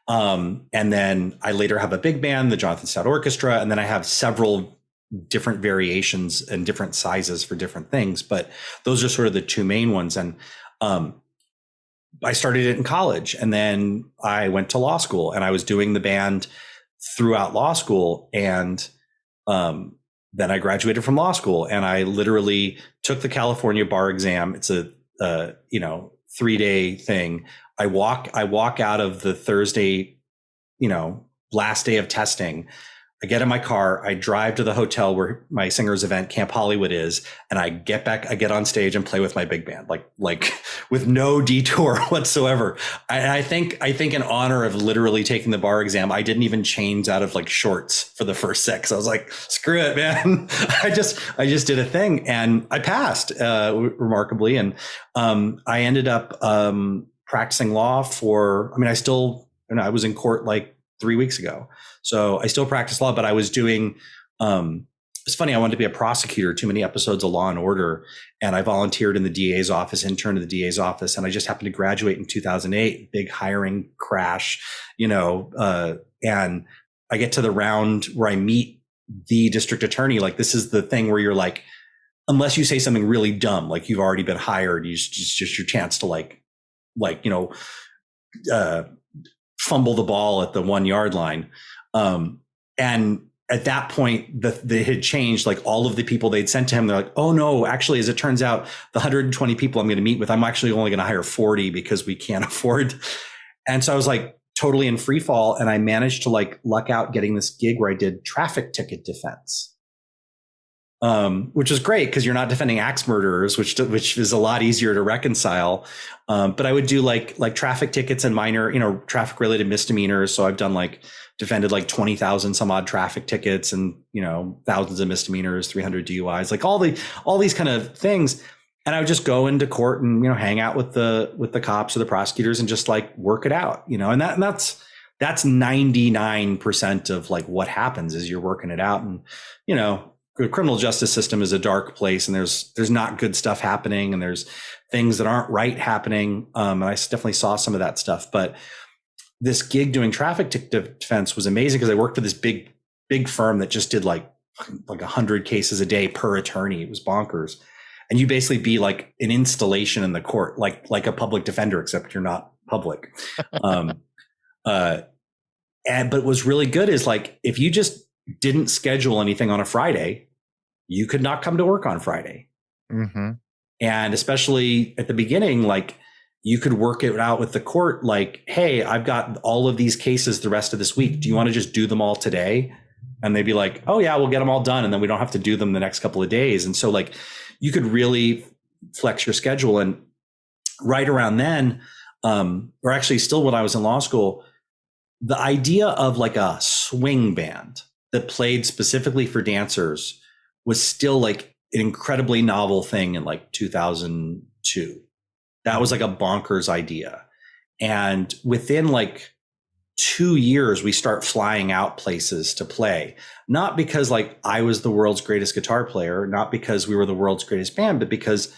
And then I later have a big band, the Jonathan Stout Orchestra, and then I have several different variations and different sizes for different things. But those are sort of the 2 main ones. And I started it in college, and then I went to law school, and I was doing the band throughout law school. And then I graduated from law school, and I literally took the California bar exam. It's a 3-day thing. I walk out of the Thursday, you know, last day of testing. I get in my car, I drive to the hotel where my singer's event, Camp Hollywood, is, and I get back, I get on stage and play with my big band, like with no detour whatsoever. I think in honor of literally taking the bar exam, I didn't even change out of like shorts for the first 6. I was like, screw it, man. I just did a thing, and I passed remarkably. And I ended up practicing law I was in court like 3 weeks ago. So I still practice law, but I was doing, it's funny. I wanted to be a prosecutor, too many episodes of Law and Order. And I volunteered in the DA's office, interned in the DA's office. And I just happened to graduate in 2008, big hiring crash, and I get to the round where I meet the district attorney. Like, this is the thing where you're like, unless you say something really dumb, like you've already been hired, it's just your chance to fumble the ball at the 1 yard line. And at that point, they had changed, like all of the people they'd sent to him. They're like, oh no, actually, as it turns out, the 120 people I'm going to meet with, I'm actually only going to hire 40 because we can't afford. And so I was like totally in free fall. And I managed to like luck out getting this gig where I did traffic ticket defense. Which is great because you're not defending axe murderers, which is a lot easier to reconcile. But I would do like traffic tickets and minor, traffic related misdemeanors. So I've done defended 20,000 some odd traffic tickets and, thousands of misdemeanors, 300 DUIs, like all these kind of things. And I would just go into court and, hang out with the cops or the prosecutors and just work it out, and that's 99% of what happens is you're working it out. And, the criminal justice system is a dark place, and there's not good stuff happening, and there's things that aren't right happening. And I definitely saw some of that stuff. But this gig doing traffic ticket defense was amazing because I worked for this big firm that just did like 100 cases a day per attorney. It was bonkers. And you basically be like an installation in the court, like a public defender, except you're not public. But what was really good is if you just didn't schedule anything on a Friday, you could not come to work on Friday. Mm-hmm. And especially at the beginning, you could work it out with the court. Hey, I've got all of these cases the rest of this week. Do you want to just do them all today? And they'd be like, oh yeah, we'll get them all done. And then we don't have to do them the next couple of days. And so you could really flex your schedule. And right around then, or actually still when I was in law school, the idea of a swing band that played specifically for dancers was still an incredibly novel thing in 2002. That was a bonkers idea. And within 2 years, we start flying out places to play, not because I was the world's greatest guitar player, not because we were the world's greatest band, but because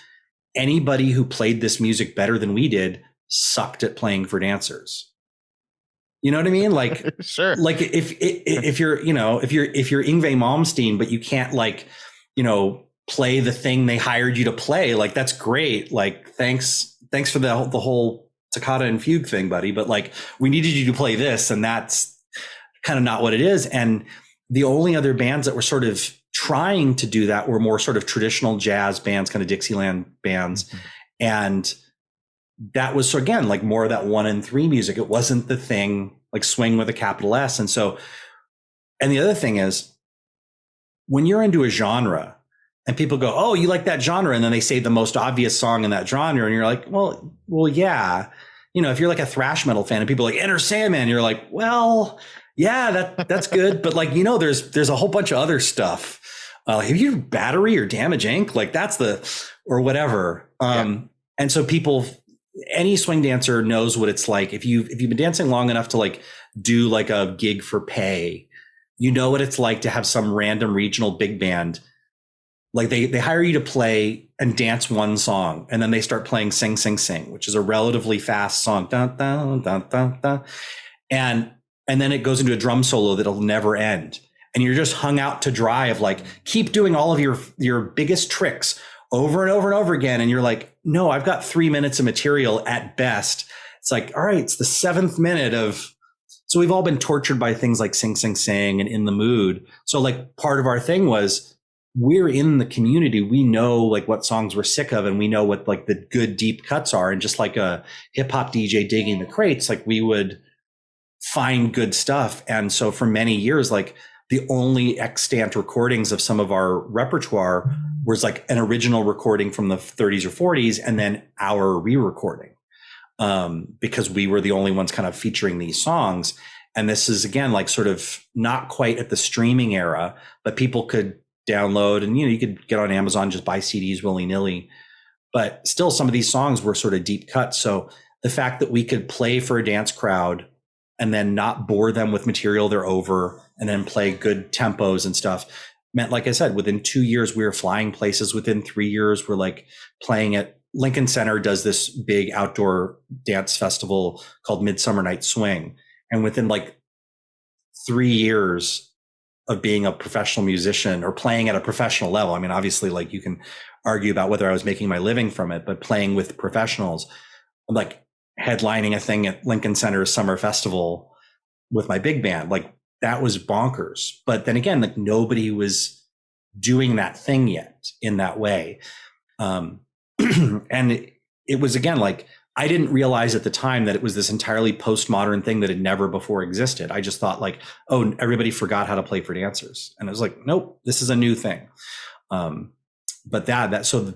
anybody who played this music better than we did sucked at playing for dancers. You know what I mean? Sure. If you're Yngwie Malmsteen, but you can't play the thing they hired you to play, that's great. Thanks for the whole toccata and fugue thing, buddy. But we needed you to play this, and that's kind of not what it is. And the only other bands that were sort of trying to do that were more sort of traditional jazz bands, kind of Dixieland bands. Mm-hmm. And that was, again, more of that 1 and 3 music. It wasn't the thing swing with a capital S. And so, and the other thing is, when you're into a genre and people go, oh, you like that genre, and then they say the most obvious song in that genre, and you're like, well, yeah. If you're a thrash metal fan and people are like Enter Sandman, you're like, well, yeah, that's good. But there's a whole bunch of other stuff. Have you heard Battery or Damage Inc? That's or whatever. Yeah. And so any swing dancer knows what it's like. If you've been dancing long enough to do a gig for pay, you know what it's like to have some random regional big band. They hire you to play and dance one song, and then they start playing Sing, Sing, Sing, which is a relatively fast song. Dun, dun, dun, dun, dun. And then it goes into a drum solo that'll never end. And you're just hung out to dry of keep doing all of your biggest tricks over and over and over again. And you're like, no, I've got 3 minutes of material at best. It's all right, it's the 7th minute of, so we've all been tortured by things like Sing, Sing, Sing and In the Mood. So part of our thing was, we're in the community. We know what songs we're sick of, and we know what the good deep cuts are. And just like a hip hop DJ digging the crates, we would find good stuff. And so for many years, the only extant recordings of some of our repertoire was an original recording from the 30s or 40s, and then our re-recording, because we were the only ones kind of featuring these songs. And this is, again, sort of not quite at the streaming era, but people could download, and you could get on Amazon, just buy CDs willy-nilly. But still, some of these songs were sort of deep cuts. So the fact that we could play for a dance crowd and then not bore them with material they're over, and then play good tempos and stuff, meant, like I said, within 2 years, we were flying places. Within 3 years, we're like playing at Lincoln Center does this big outdoor dance festival called Midsummer Night Swing. And within like 3 years of being a professional musician or playing at a professional level, I mean, obviously, like you can argue about whether I was making my living from it, but playing with professionals, I'm like headlining a thing at Lincoln Center Summer Festival with my big band, like that was bonkers. But then again, like nobody was doing that thing yet in that way. And it was, again, like I didn't realize at the time that it was this entirely postmodern thing that had never before existed. I just thought like, oh, everybody forgot how to play for dancers. And it was like, nope, this is a new thing. But so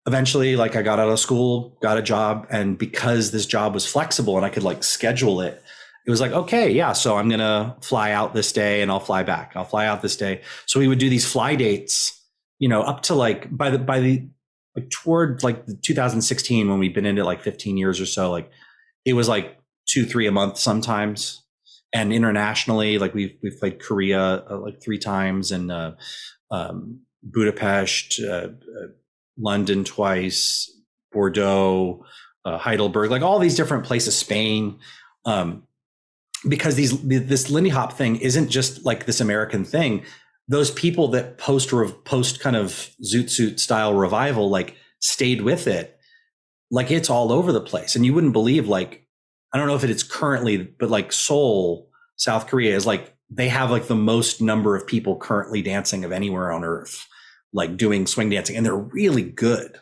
eventually, like I got out of school, got a job. And because this job was flexible and I could like schedule it, it was like, okay, yeah, so I'm going to fly out this day and I'll fly back. I'll fly out this day. So we would do these fly dates, up to like like toward like 2016, when we'd been into like 15 years or so, like it was like 2-3 a month sometimes. And internationally, like we've played Korea like 3 times, and Budapest, London twice, Bordeaux, Heidelberg, like all these different places, Spain. Because this Lindy Hop thing isn't just like this American thing. Those people that post kind of Zoot Suit style revival, like stayed with it, like it's all over the place. And you wouldn't believe, like, I don't know if it's currently, but like Seoul, South Korea is like, they have like the most number of people currently dancing of anywhere on earth, like doing swing dancing, and they're really good,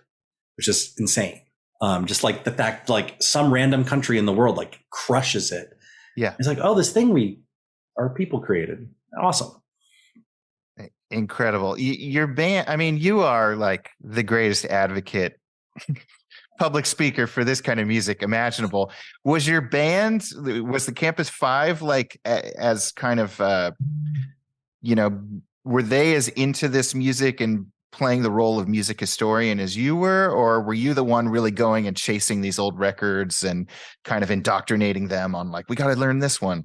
which is insane. Just like the fact, like some random country in the world, like crushes it. Yeah. It's like, oh, this thing our people created. Awesome. Incredible. Your band, I mean, you are like the greatest advocate, public speaker for this kind of music imaginable. Was your band, was the Campus 5 like as kind of, were they as into this music and playing the role of music historian as you were, or were you the one really going and chasing these old records and kind of indoctrinating them on like, we got to learn this one?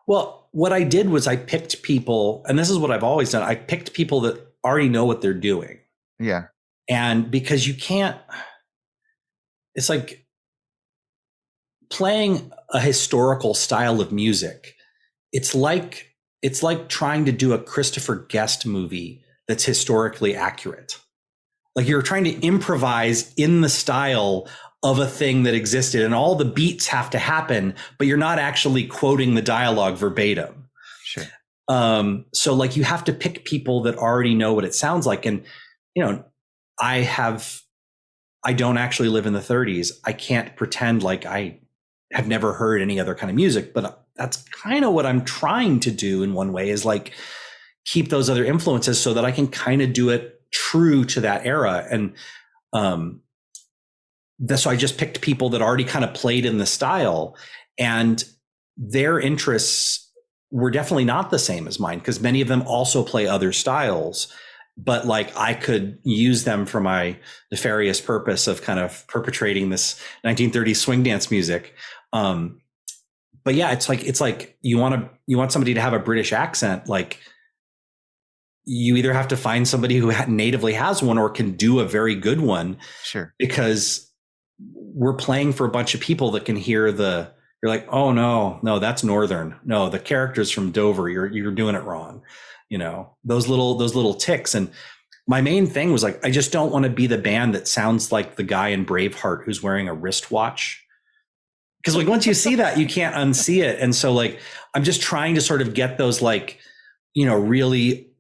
Well, what I did was I picked people, and this is what I've always done. I picked people that already know what they're doing. Yeah. And because you can't, it's like playing a historical style of music. It's like trying to do a Christopher Guest movie that's historically accurate. Like you're trying to improvise in the style of a thing that existed, and all the beats have to happen, but you're not actually quoting the dialogue verbatim. Sure. So like you have to pick people that already know what it sounds like. And, I don't actually live in the 30s. I can't pretend like I have never heard any other kind of music, but that's kind of what I'm trying to do in one way, is like keep those other influences so that I can kind of do it true to that era. And, so I just picked people that already kind of played in the style, and their interests were definitely not the same as mine, because many of them also play other styles, but like I could use them for my nefarious purpose of kind of perpetrating this 1930s swing dance music. But yeah, it's like you want somebody to have a British accent, like you either have to find somebody who natively has one or can do a very good one. Sure. Because we're playing for a bunch of people that can hear you're like, oh no, that's Northern. No, the character's from Dover. You're doing it wrong. Those little ticks. And my main thing was like, I just don't want to be the band that sounds like the guy in Braveheart who's wearing a wristwatch. Because like once you see that, you can't unsee it. And so like, I'm just trying to sort of get those like, really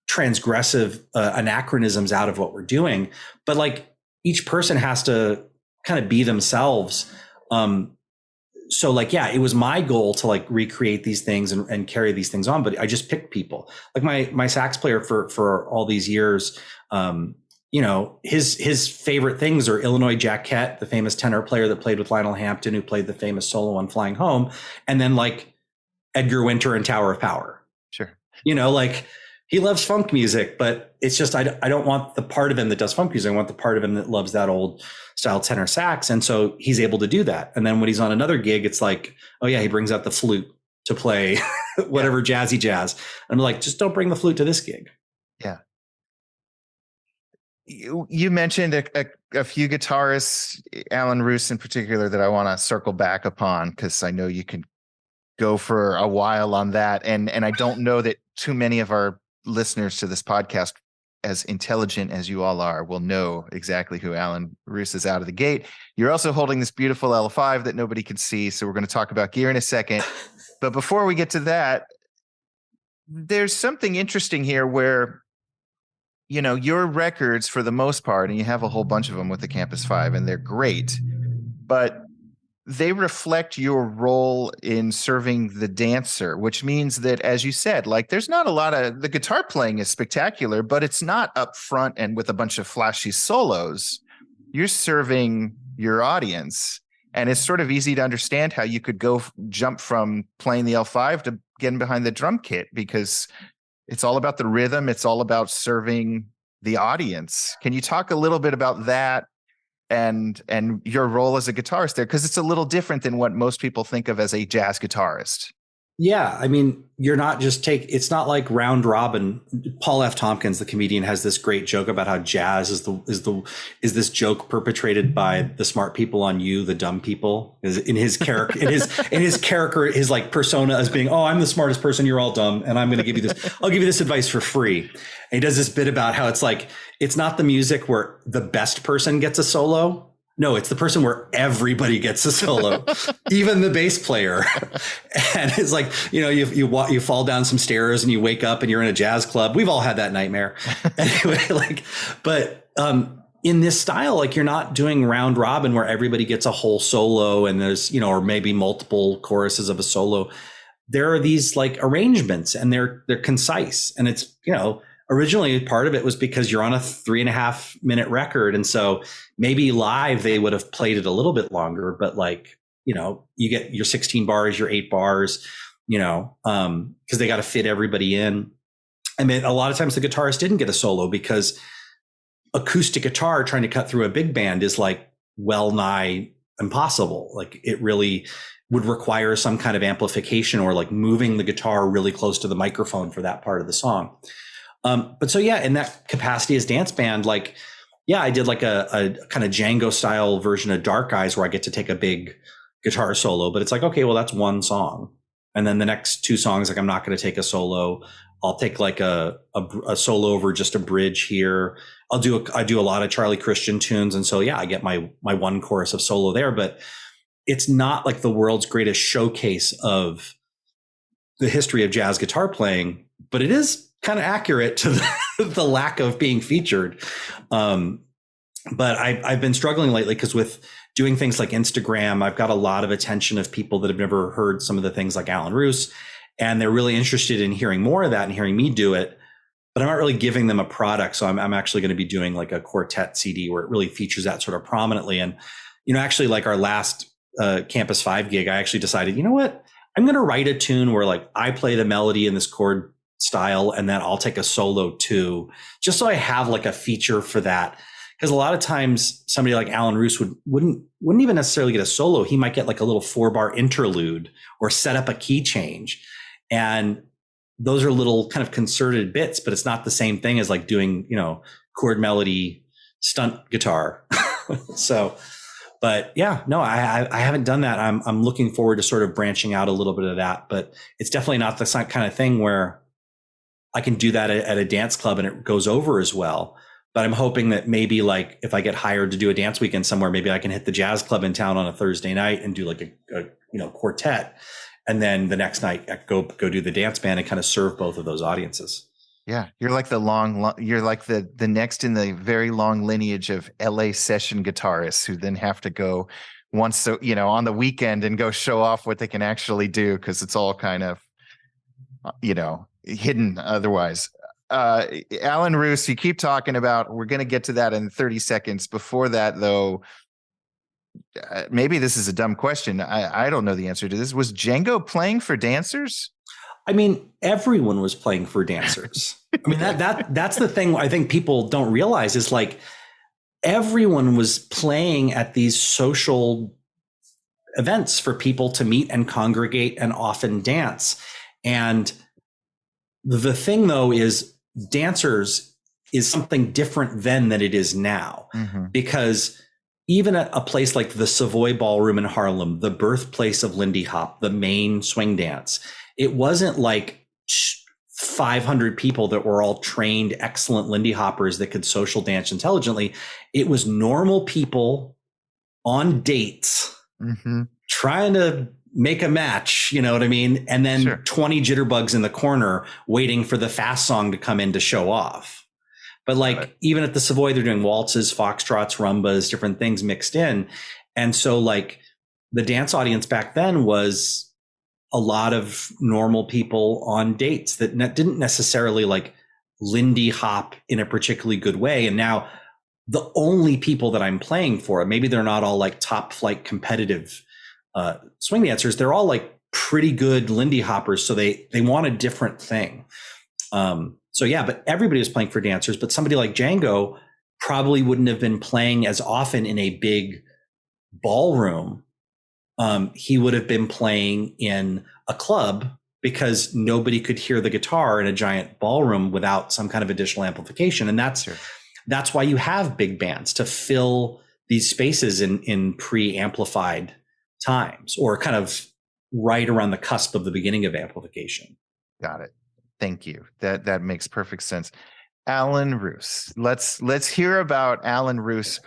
transgressive anachronisms out of what we're doing. But like each person has to kind of be themselves. So like, yeah, it was my goal to like recreate these things and carry these things on, but I just picked people. Like my sax player for all these years, his favorite things are Illinois Jacquette, the famous tenor player that played with Lionel Hampton, who played the famous solo on Flying Home, and then like Edgar Winter and Tower of Power. Sure. Like he loves funk music, but it's just, I don't want the part of him that does funk music. I want the part of him that loves that old style tenor sax. And so he's able to do that. And then when he's on another gig, it's like, oh yeah, he brings out the flute to play whatever jazzy jazz. And I'm like, just don't bring the flute to this gig. Yeah. You mentioned a few guitarists, Allan Reuss in particular, that I want to circle back upon, because I know you can go for a while on that. And I don't know that too many of our listeners to this podcast, as intelligent as you all are, will know exactly who Allan Reuss is out of the gate. You're also holding this beautiful L5 that nobody can see. So we're going to talk about gear in a second. But before we get to that, there's something interesting here where, you know, your records, for the most part, and you have a whole bunch of them with the Campus 5, and they're great, but they reflect your role in serving the dancer, which means that, as you said, like, there's not a lot of, the guitar playing is spectacular, but it's not up front and with a bunch of flashy solos. You're serving your audience, and it's sort of easy to understand how you could jump from playing the L5 to getting behind the drum kit, because it's all about the rhythm. It's all about serving the audience. Can you talk a little bit about that and your role as a guitarist there? Because it's a little different than what most people think of as a jazz guitarist. Yeah, I mean, you're not just it's not like round robin. Paul F. Tompkins, the comedian, has this great joke about how jazz is this joke perpetrated by the smart people on you, the dumb people. In his character, his like persona as being, oh, I'm the smartest person, you're all dumb, and I'm going to give you this. I'll give you this advice for free. And he does this bit about how it's like, it's not the music where the best person gets a solo. No, it's the person where everybody gets a solo, even the bass player. And it's like, you know, you fall down some stairs and you wake up and you're in a jazz club. We've all had that nightmare. Anyway, but in this style, like, you're not doing round robin where everybody gets a whole solo and there's, you know, or maybe multiple choruses of a solo. There are these like arrangements, and they're concise, and it's, you know, originally part of it was because you're on a 3.5 minute record. And so maybe live they would have played it a little bit longer, but like, you know, you get your 16 bars, your 8 bars, you know, because they got to fit everybody in. I mean, a lot of times the guitarist didn't get a solo because acoustic guitar trying to cut through a big band is like well nigh impossible. Like, it really would require some kind of amplification or like moving the guitar really close to the microphone for that part of the song. But so, yeah, in that capacity as dance band, like, yeah, I did like a kind of Django style version of Dark Eyes where I get to take a big guitar solo, but it's like, okay, well, that's one song. And then the next 2 songs, like, I'm not going to take a solo. I'll take like a solo over just a bridge here. I do a lot of Charlie Christian tunes. And so, yeah, I get my one chorus of solo there, but it's not like the world's greatest showcase of the history of jazz guitar playing, but it is kind of accurate to the lack of being featured. But I've been struggling lately because with doing things like Instagram, I've got a lot of attention of people that have never heard some of the things like Allan Reuss, and they're really interested in hearing more of that and hearing me do it. But I'm not really giving them a product. So I'm actually going to be doing like a quartet CD where it really features that sort of prominently. And, you know, actually like our last Campus 5 gig, I actually decided, you know what, I'm going to write a tune where like I play the melody in this chord style, and then I'll take a solo too, just so I have like a feature for that. Because a lot of times somebody like Allan Reuss wouldn't even necessarily get a solo. He might get like a little 4-bar interlude or set up a key change. And those are little kind of concerted bits, but it's not the same thing as like doing, you know, chord melody stunt guitar. So, but yeah, no, I haven't done that. I'm looking forward to sort of branching out a little bit of that, but it's definitely not the kind of thing where I can do that at a dance club and it goes over as well. But I'm hoping that maybe like if I get hired to do a dance weekend somewhere, maybe I can hit the jazz club in town on a Thursday night and do like a you know, quartet. And then the next night I go do the dance band and kind of serve both of those audiences. Yeah. You're like you're like the next in the very long lineage of LA session guitarists who then have to go once, so, you know, on the weekend and go show off what they can actually do. 'Cause it's all kind of, you know, hidden otherwise. Allan Reuss, you keep talking about, we're going to get to that in 30 seconds. Before that, though, maybe this is a dumb question. I don't know the answer to this. Was Django playing for dancers? I mean, everyone was playing for dancers. I mean, that's the thing I think people don't realize is like everyone was playing at these social events for people to meet and congregate and often dance. And the thing though is dancers is something different then than it is now, because even at a place like the Savoy Ballroom in Harlem, the birthplace of Lindy Hop, the main swing dance, it wasn't like 500 people that were all trained, excellent Lindy Hoppers that could social dance intelligently. It was normal people on dates trying to make a match, you know what I mean? And then 20 jitterbugs in the corner waiting for the fast song to come in to show off. But like even at the Savoy, they're doing waltzes, foxtrots, rumbas, different things mixed in. And so like the dance audience back then was a lot of normal people on dates that didn't necessarily like Lindy Hop in a particularly good way. And now the only people that I'm playing for, maybe they're not all like top flight competitive swing dancers. They're all like pretty good Lindy Hoppers. So they want a different thing. So yeah, but everybody was playing for dancers, but somebody like Django probably wouldn't have been playing as often in a big ballroom. He would have been playing in a club because nobody could hear the guitar in a giant ballroom without some kind of additional amplification. And that's why you have big bands, to fill these spaces in pre-amplified times, or kind of right around the cusp of the beginning of amplification. Got it. Thank you. That makes perfect sense. Allan Reuss. Let's hear about Allan Reuss.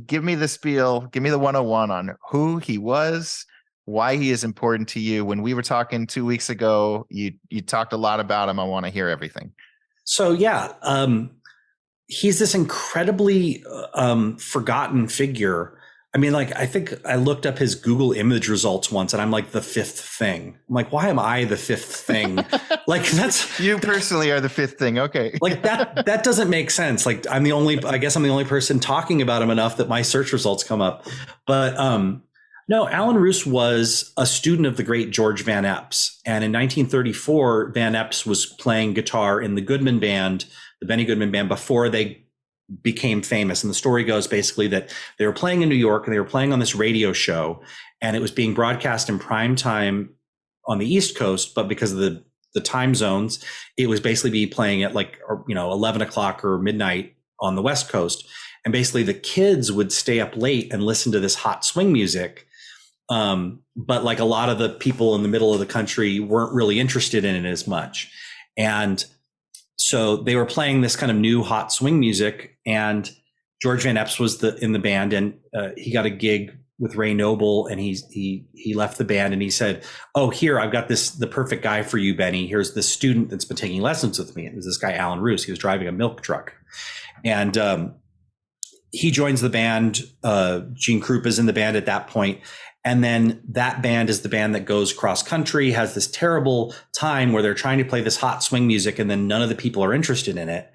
Give me the spiel, give me the 101 on who he was, why he is important to you. When we were talking 2 weeks ago, you talked a lot about him. I want to hear everything. So yeah, he's this incredibly forgotten figure. I mean, like, I think I looked up his Google image results once and I'm like the fifth thing. I'm like, why am I the fifth thing? Like that's you personally are the fifth thing. Okay. Like that doesn't make sense. Like I guess I'm the only person talking about him enough that my search results come up. But no, Allan Reuss was a student of the great George Van Epps. And in 1934, Van Epps was playing guitar in the Goodman band, the Benny Goodman band, before they became famous. And the story goes basically that they were playing in New York and they were playing on this radio show, and it was being broadcast in prime time on the East Coast, but because of the time zones, it was basically be playing at like, 11 o'clock or midnight on the West Coast. And basically the kids would stay up late and listen to this hot swing music. But like a lot of the people in the middle of the country weren't really interested in it as much. And so they were playing this kind of new hot swing music, and George Van Epps was in the band, and he got a gig with Ray Noble, and he left the band, and he said, "Oh, here, I've got the perfect guy for you, Benny. Here's this student that's been taking lessons with me." It was this guy, Allan Reuss. He was driving a milk truck, and he joins the band. Gene Krupa is in the band at that point. And then that band is the band that goes cross country, has this terrible time where they're trying to play this hot swing music, and then none of the people are interested in it.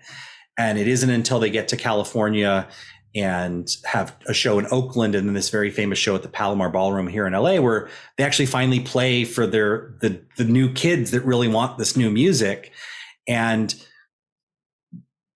And it isn't until they get to California and have a show in Oakland, and then this very famous show at the Palomar Ballroom here in LA, where they actually finally play for the new kids that really want this new music. And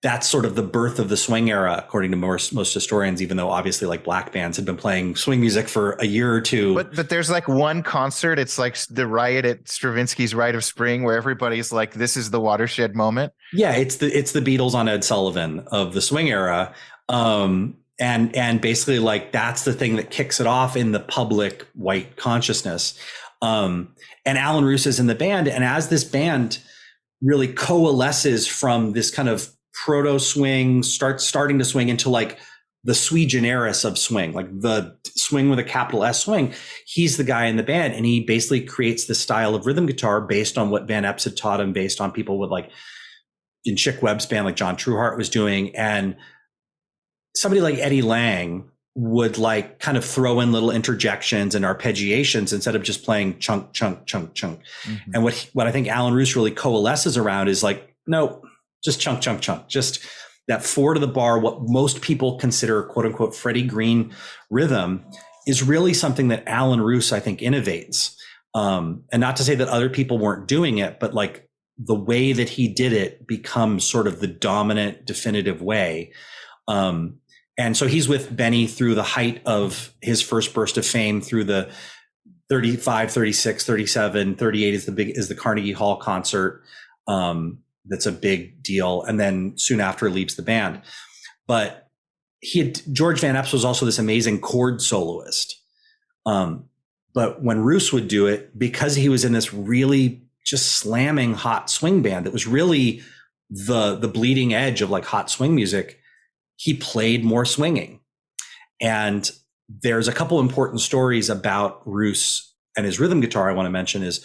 that's sort of the birth of the swing era, according to most historians, even though obviously like black bands had been playing swing music for a year or two. But there's like one concert. It's like the riot at Stravinsky's Rite of Spring, where everybody's like, this is the watershed moment. Yeah, it's the Beatles on Ed Sullivan of the swing era. And basically like that's the thing that kicks it off in the public white consciousness. And Allan Reuss is in the band. And as this band really coalesces from this kind of proto swing, starting to swing into like the sui generis of swing, like the swing with a capital S swing, he's the guy in the band, and he basically creates this style of rhythm guitar based on what Van Epps had taught him, based on people with like in Chick Webb's band, like John Trueheart was doing. And somebody like Eddie Lang would like kind of throw in little interjections and arpeggiations instead of just playing chunk, chunk, chunk, chunk. Mm-hmm. And what I think Allan Reuss really coalesces around is like, no, just chunk, chunk, chunk, just that 4 to the bar, what most people consider quote unquote Freddie Green rhythm, is really something that Allan Reuss, I think, innovates. And not to say that other people weren't doing it, but like the way that he did it becomes sort of the dominant, definitive way. And so he's with Benny through the height of his first burst of fame, through the 35, 36, 37, 38 is the Carnegie Hall concert. That's a big deal. And then soon after leaves the band. But George Van Eps was also this amazing chord soloist. But when Reuss would do it, because he was in this really just slamming hot swing band that was really the bleeding edge of like hot swing music, he played more swinging. And there's a couple important stories about Reuss and his rhythm guitar I want to mention is,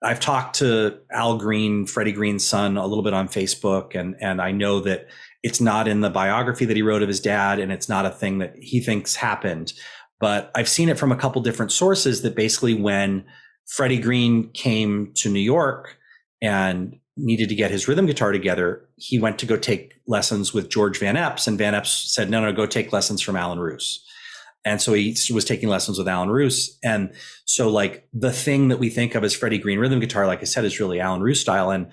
I've talked to Al Green, Freddie Green's son, a little bit on Facebook, and I know that it's not in the biography that he wrote of his dad, and it's not a thing that he thinks happened. But I've seen it from a couple different sources that basically when Freddie Green came to New York and needed to get his rhythm guitar together, he went to go take lessons with George Van Eps, and Van Eps said, no, go take lessons from Allan Reuss. And so he was taking lessons with Allan Reuss. And so like the thing that we think of as Freddie Green rhythm guitar, like I said, is really Allan Reuss style. And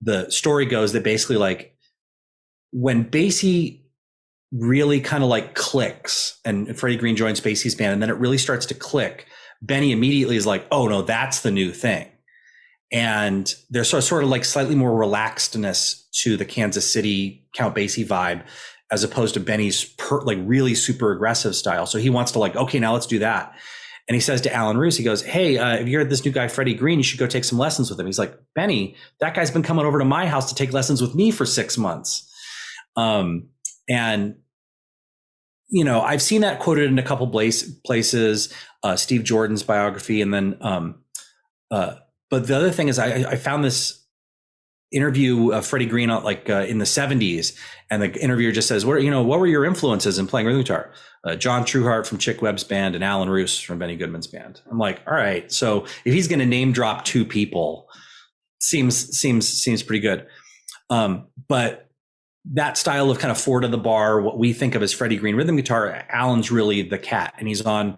the story goes that basically like when Basie really kind of like clicks and Freddie Green joins Basie's band, and then it really starts to click, Benny immediately is like, oh no, that's the new thing. And there's sort of like slightly more relaxedness to the Kansas City Count Basie vibe, as opposed to Benny's like really super aggressive style. So he wants to like, okay, now let's do that. And he says to Allan Reuss, he goes, hey, if you're this new guy, Freddie Green, you should go take some lessons with him. He's like, Benny, that guy's been coming over to my house to take lessons with me for 6 months. And, you know, I've seen that quoted in a couple places, Steve Jordan's biography. And then, but the other thing is I found this interview of Freddie Green in the 70s, and the interviewer just says, what were your influences in playing rhythm guitar? John Trueheart from Chick Webb's band and Allan Reuss from Benny Goodman's band. I'm like, all right, so if he's going to name drop two people, seems pretty good. But that style of kind of four to the bar, what we think of as Freddie Green rhythm guitar, Allan's really the cat, and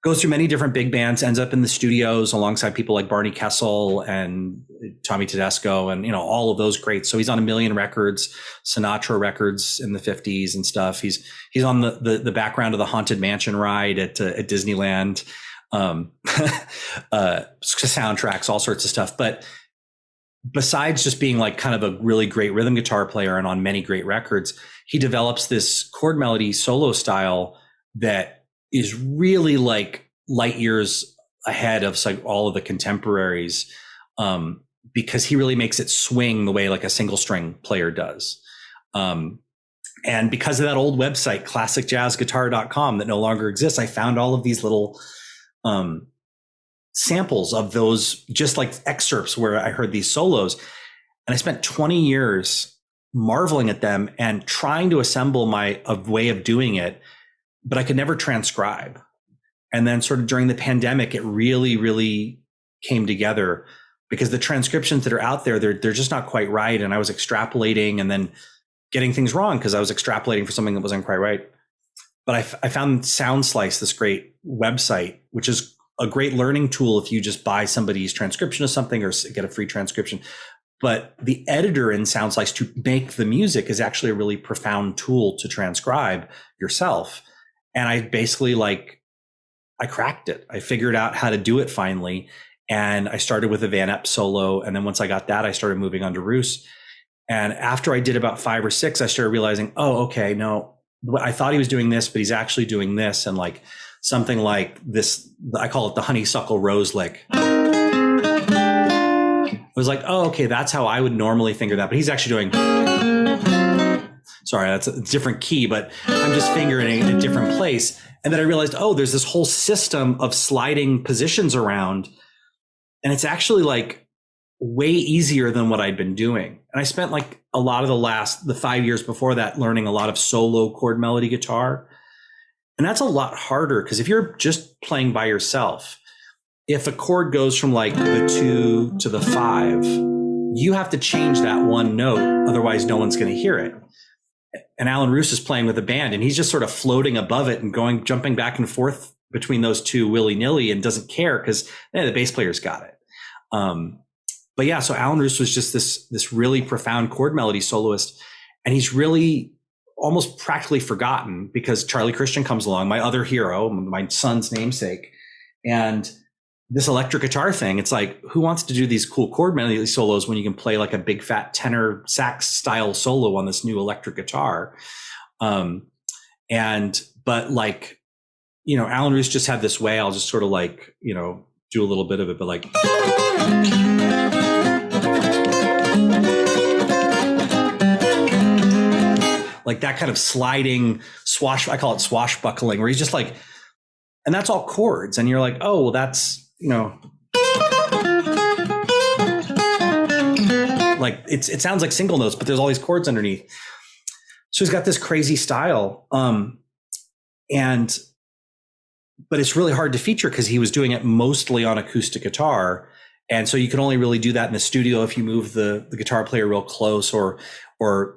goes through many different big bands, ends up in the studios alongside people like Barney Kessel and Tommy Tedesco and, you know, all of those greats. So he's on a million records, Sinatra records in the 50s and stuff. He's on the background of the Haunted Mansion ride at Disneyland, soundtracks, all sorts of stuff. But besides just being like kind of a really great rhythm guitar player and on many great records, he develops this chord melody solo style that is really like light years ahead of like all of the contemporaries, because he really makes it swing the way like a single string player does. And because of that old website, classicjazzguitar.com, that no longer exists, I found all of these little samples of those, just like excerpts where I heard these solos. And I spent 20 years marveling at them and trying to assemble a way of doing it, but I could never transcribe. And then sort of during the pandemic, it really, really came together, because the transcriptions that are out there, they're just not quite right. And I was extrapolating and then getting things wrong because I was extrapolating for something that wasn't quite right. But I found SoundSlice, this great website, which is a great learning tool if you just buy somebody's transcription of something or get a free transcription. But the editor in SoundSlice to make the music is actually a really profound tool to transcribe yourself. And I basically I cracked it. I figured out how to do it finally. And I started with a Van Eps solo. And then once I got that, I started moving on to Reuss. And after I did about 5 or 6, I started realizing, oh, okay, no, I thought he was doing this, but he's actually doing this. And like something like this, I call it the honeysuckle rose lick. I was like, oh, okay, that's how I would normally finger that. But he's actually doing... Sorry, that's a different key, but I'm just fingering it in a different place. And then I realized, oh, there's this whole system of sliding positions around. And it's actually like way easier than what I'd been doing. And I spent like a lot of the 5 years before that learning a lot of solo chord melody guitar. And that's a lot harder, because if you're just playing by yourself, if a chord goes from like the 2 to the 5, you have to change that one note. Otherwise, no one's going to hear it. And Allan Reuss is playing with a band, and he's just sort of floating above it and jumping back and forth between those two willy-nilly and doesn't care because the bass player's got it. But yeah, so Allan Reuss was just this really profound chord melody soloist, and he's really almost practically forgotten because Charlie Christian comes along, my other hero, my son's namesake, and this electric guitar thing. It's like, who wants to do these cool chord melody solos when you can play like a big fat tenor sax style solo on this new electric guitar? But like, Allan Reuss just had this way. I'll just sort of like, do a little bit of it, but like, that kind of sliding I call it swashbuckling, where he's just like, and that's all chords. And you're like, oh, well, that's, like it sounds like single notes, but there's all these chords underneath. So he's got this crazy style. But it's really hard to feature because he was doing it mostly on acoustic guitar. And so you can only really do that in the studio if you move the guitar player real close or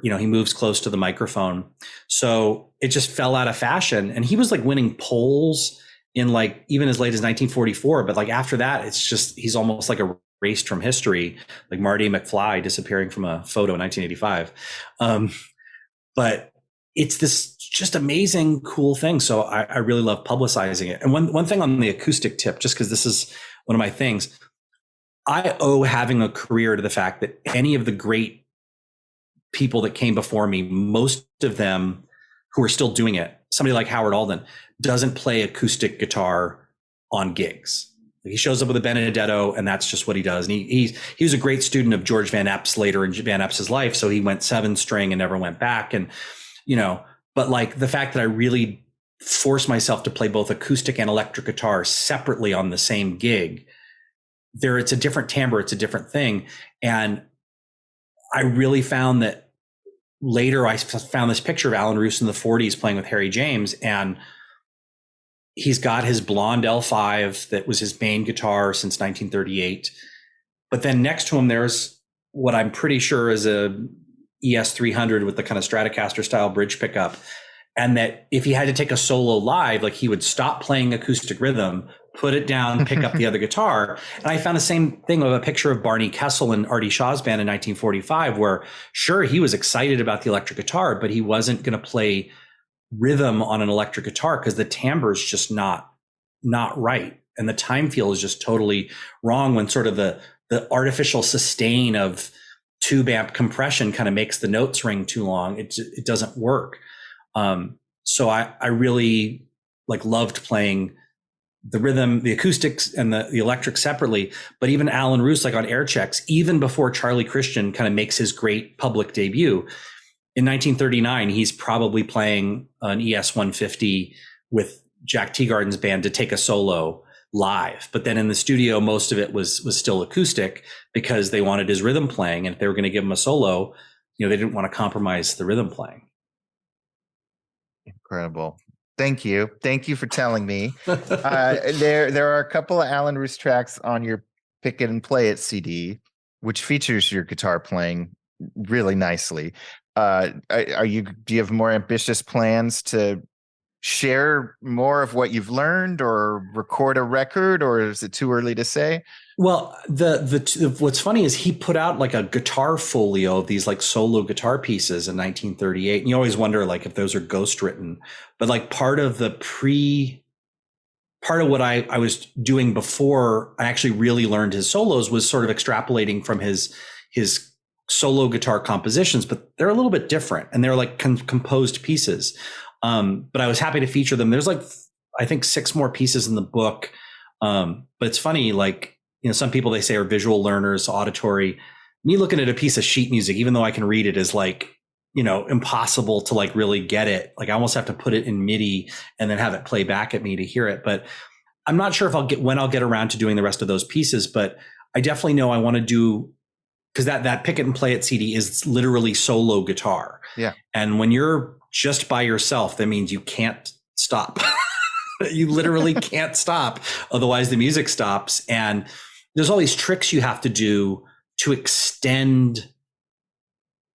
he moves close to the microphone. So it just fell out of fashion. And he was like winning polls in like even as late as 1944. But like after that, it's just, he's almost like erased from history, like Marty McFly disappearing from a photo in 1985. But it's this just amazing, cool thing. So I really love publicizing it. And one thing on the acoustic tip, just because this is one of my things, I owe having a career to the fact that any of the great people that came before me, most of them who are still doing it, somebody like Howard Alden, doesn't play acoustic guitar on gigs. He shows up with a Benedetto, and that's just what he does. And he was a great student of George Van Epps later in Van Epps' life, so he went 7-string and never went back. And but like the fact that I really forced myself to play both acoustic and electric guitar separately on the same gig, it's a different timbre, it's a different thing. And I really found that later I found this picture of Allan Reuss in the 40s playing with Harry James, and he's got his blonde L5 that was his main guitar since 1938. But then next to him, there's what I'm pretty sure is a ES300 with the kind of Stratocaster style bridge pickup. And that if he had to take a solo live, like he would stop playing acoustic rhythm, put it down, pick up the other guitar. And I found the same thing with a picture of Barney Kessel and Artie Shaw's band in 1945, where sure, he was excited about the electric guitar, but he wasn't going to play rhythm on an electric guitar because the timbre is just not right. And the time feel is just totally wrong when sort of the artificial sustain of tube amp compression kind of makes the notes ring too long. It doesn't work. So I really like loved playing the rhythm, the acoustics and the electric separately, but even Allan Reuss, like on air checks, even before Charlie Christian kind of makes his great public debut in 1939, he's probably playing an ES-150 with Jack Teagarden's band to take a solo live. But then in the studio, most of it was still acoustic because they wanted his rhythm playing. And if they were going to give him a solo, they didn't want to compromise the rhythm playing. Incredible. Thank you. Thank you for telling me. There are a couple of Allan Reuss tracks on your Pick It and Play It CD, which features your guitar playing really nicely. Do you have more ambitious plans to share more of what you've learned or record a record, or is it too early to say? Well, what's funny is he put out like a guitar folio of these like solo guitar pieces in 1938. And you always wonder like if those are ghost written, but like part of what I was doing before I actually really learned his solos was sort of extrapolating from his solo guitar compositions, but they're a little bit different and they're like composed pieces. But I was happy to feature them. There's like, I think 6 more pieces in the book. But it's funny, like, some people they say are visual learners, auditory. Me looking at a piece of sheet music, even though I can read it, is like, impossible to like really get it. Like I almost have to put it in MIDI and then have it play back at me to hear it. But I'm not sure when I'll get around to doing the rest of those pieces, but I definitely know I want to do, because that Pick It and Play It CD is literally solo guitar. Yeah. And when you're just by yourself, that means you can't stop. You literally can't stop. Otherwise the music stops. And there's all these tricks you have to do to extend.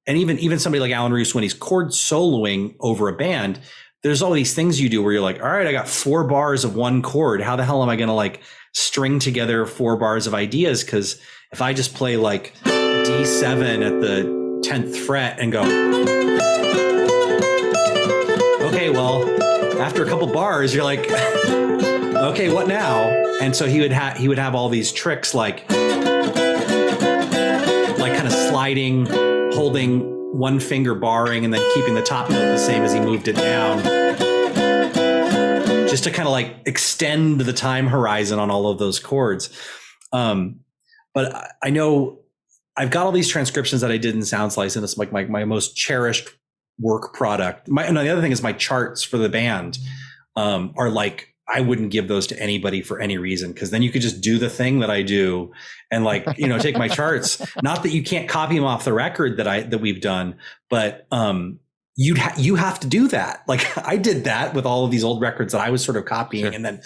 And even somebody like Allan Reuss, when he's chord soloing over a band, there's all these things you do where you're like, all right, I got 4 bars of one chord. How the hell am I going to like string together 4 bars of ideas? Because if I just play like D7 at the 10th fret and go, okay, well, after a couple bars, you're like, okay, what now? And so he would have all these tricks like kind of sliding, holding one finger barring, and then keeping the top note the same as he moved it down, just to kind of like extend the time horizon on all of those chords. But I know I've got all these transcriptions that I did in Soundslice, and it's like my most cherished work product. And the other thing is my charts for the band are like, I wouldn't give those to anybody for any reason, because then you could just do the thing that I do and like, take my charts. Not that you can't copy them off the record that we've done, but you have to do that. Like I did that with all of these old records that I was sort of copying. Sure. And then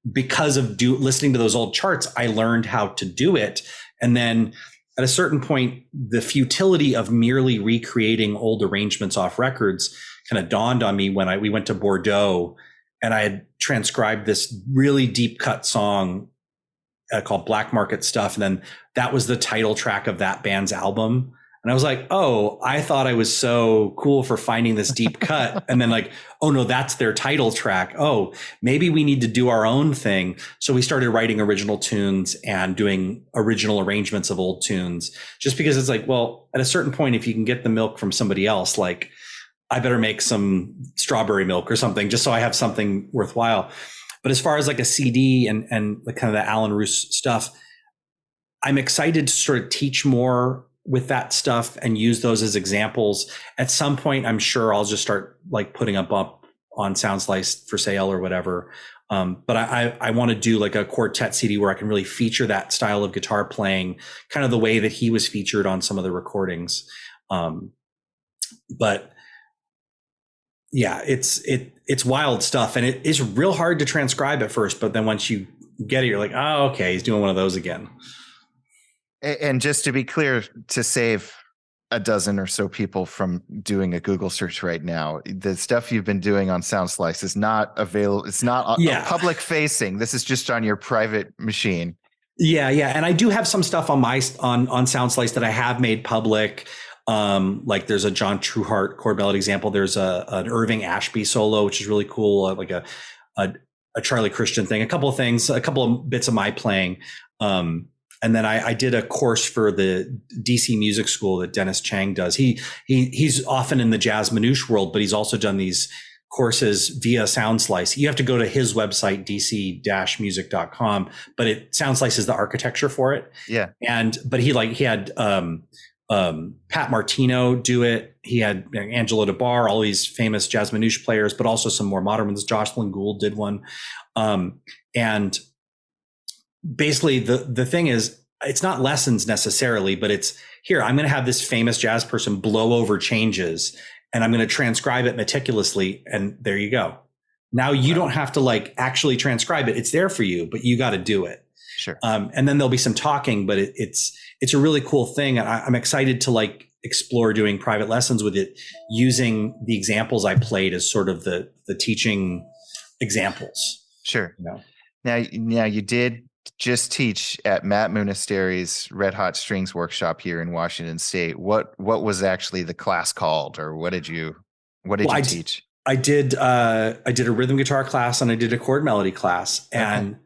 because of listening to those old charts, I learned how to do it. And then at a certain point, the futility of merely recreating old arrangements off records kind of dawned on me when we went to Bordeaux, and I had transcribed this really deep cut song called Black Market Stuff. And then that was the title track of that band's album. And I was like, oh, I thought I was so cool for finding this deep cut. And then like, oh no, that's their title track. Oh, maybe we need to do our own thing. So we started writing original tunes and doing original arrangements of old tunes, just because it's like, well, at a certain point, if you can get the milk from somebody else, like I better make some strawberry milk or something, just so I have something worthwhile. But as far as like a CD and the kind of the Allan Reuss stuff, I'm excited to sort of teach more with that stuff and use those as examples. At some point, I'm sure I'll just start like putting up on Soundslice for sale or whatever. But I want to do like a quartet CD where I can really feature that style of guitar playing, kind of the way that he was featured on some of the recordings. But yeah, it's wild stuff, and it is real hard to transcribe at first, but then once you get it, you're like, oh, okay, he's doing one of those again. And just to be clear, to save a dozen or so people from doing a Google search right now, the stuff you've been doing on Soundslice is not available. It's not public facing. This is just on your private machine. Yeah. And I do have some stuff on Soundslice that I have made public. Like there's a John Trueheart chord melody example. There's an Irving Ashby solo, which is really cool. Like a Charlie Christian thing, a couple of bits of my playing. And then I did a course for the DC Music School that Dennis Chang does. He's often in the jazz manouche world, but he's also done these courses via Soundslice. You have to go to his website, dc-music.com, but Soundslice is the architecture for it. Yeah. But he had Pat Martino do it. He had Angelo DeBar, all these famous jazz manouche players, but also some more modern ones. Jocelyn Gould did one. And basically the thing is, it's not lessons necessarily, but it's here, I'm going to have this famous jazz person blow over changes, and I'm going to transcribe it meticulously. And there you go. Now you don't have to like actually transcribe it. It's there for you, but you got to do it. Sure. And then there'll be some talking, but it's a really cool thing. And I'm excited to like explore doing private lessons with it, using the examples I played as sort of the teaching examples. Sure. Now you did just teach at Matt Monastery's Red Hot Strings workshop here in Washington State. What was actually the class called, or what did you teach? I did a rhythm guitar class, and I did a chord melody class. And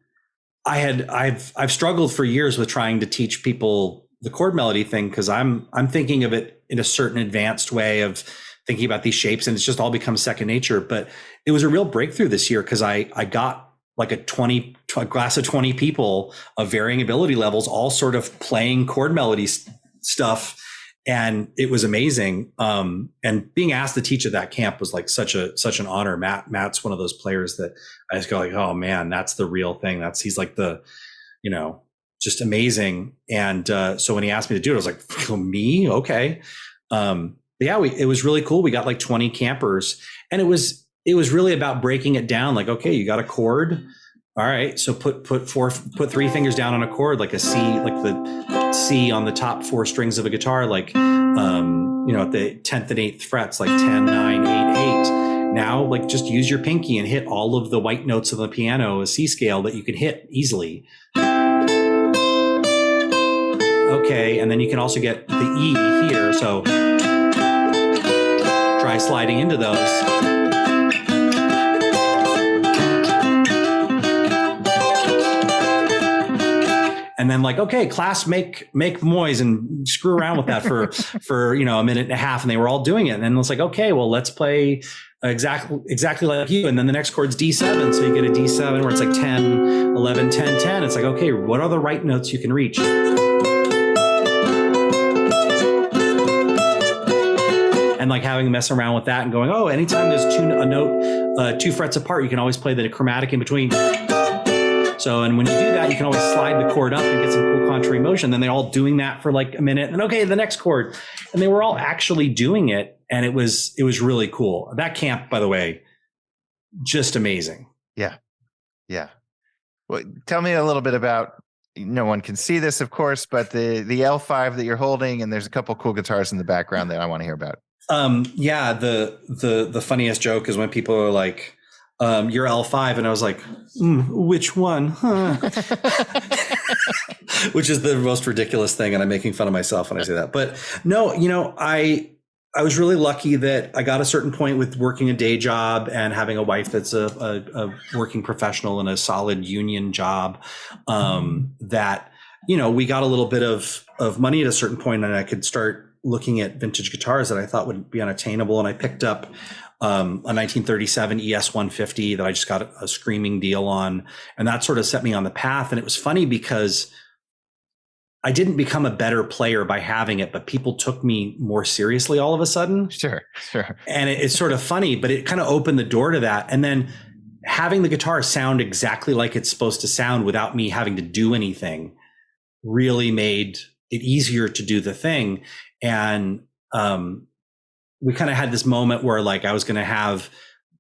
I've struggled for years with trying to teach people the chord melody thing, because I'm thinking of it in a certain advanced way of thinking about these shapes, and it's just all become second nature. But it was a real breakthrough this year, because I got like a class of 20 people of varying ability levels, all sort of playing chord melody stuff. And it was amazing. And being asked to teach at that camp was like such an honor. Matt's one of those players that I just go like, oh man, that's the real thing. He's like the, just amazing. And so when he asked me to do it, I was like, oh, me? Okay. It was really cool. We got like 20 campers, and it was really about breaking it down. Like, okay, you got a chord. All right. So put 3 fingers down on a chord, like a C, like the C on the top 4 strings of a guitar, like, at the 10th and 8th frets, like 10, 9, 8, 8. Now like just use your pinky and hit all of the white notes of the piano, a C scale that you can hit easily. Okay, and then you can also get the E here, so try sliding into those. And then like, okay, class, make noise and screw around with that for a minute and a half. And they were all doing it. And then it's like, okay, well, let's play exactly like you. And then the next chord's D7. So you get a D7 where it's like 10, 11, 10, 10. It's like, okay, what are the right notes you can reach? And like having mess around with that and going, oh, anytime there's a note 2 frets apart, you can always play the chromatic in between. So, and when you do that, you can always slide the chord up and get some cool contrary motion. Then they're all doing that for like a minute, and okay, the next chord. And they were all actually doing it, and it was really cool. That camp, by the way, just amazing. Yeah. Well, tell me a little bit about. No one can see this, of course, but the L5 that you're holding, and there's a couple cool guitars in the background that I want to hear about. Yeah, the funniest joke is when people are like, you're L5, and I was like, which one? Huh? Which is the most ridiculous thing, and I'm making fun of myself when I say that. But no, I was really lucky that I got a certain point with working a day job and having a wife that's a working professional in a solid union job, that we got a little bit of money at a certain point, and I could start looking at vintage guitars that I thought would be unattainable. And I picked up a 1937 ES 150 that I just got a screaming deal on. And that sort of set me on the path. And it was funny because I didn't become a better player by having it, but people took me more seriously all of a sudden. Sure. And it's sort of funny, but it kind of opened the door to that. And then having the guitar sound exactly like it's supposed to sound without me having to do anything really made it easier to do the thing. And we kind of had this moment where like I was going to have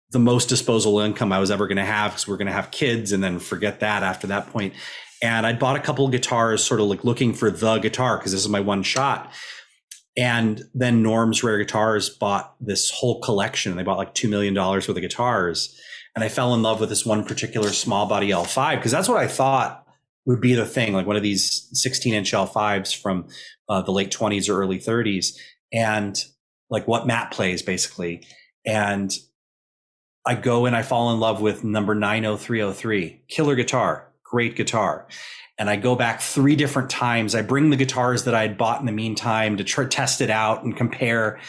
the most disposable income I was ever going to have, because we're going to have kids, and then forget that after that point. And I bought a couple of guitars, sort of like looking for the guitar, because this is my one shot. And then Norm's Rare Guitars bought this whole collection. They bought like $2 million worth of guitars. And I fell in love with this one particular small body L5, because that's what I thought would be the thing, like one of these 16-inch L5s from the late 20s or early 30s. And like what Matt plays basically. And I go and I fall in love with number 90303, killer guitar, great guitar. And I go back 3 different times. I bring the guitars that I had bought in the meantime to test it out and compare.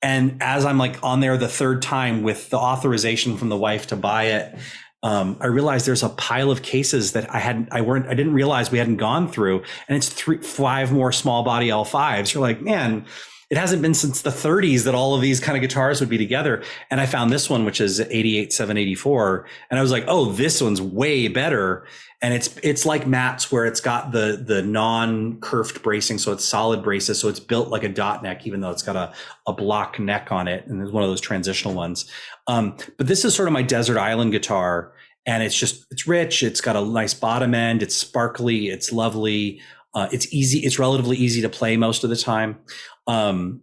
And as I'm like on there the 3rd time with the authorization from the wife to buy it, I realized there's a pile of cases that I didn't realize we hadn't gone through. And it's 5 more small body L5s. You're like, man, it hasn't been since the 30s that all of these kind of guitars would be together. And I found this one, which is 88-784. And I was like, oh, this one's way better. And it's like Matt's, where it's got the non-kerfed bracing. So it's solid braces. So it's built like a dot neck, even though it's got a block neck on it. And there's one of those transitional ones. But this is sort of my desert island guitar. And it's rich. It's got a nice bottom end. It's sparkly. It's lovely. It's easy. It's relatively easy to play most of the time. And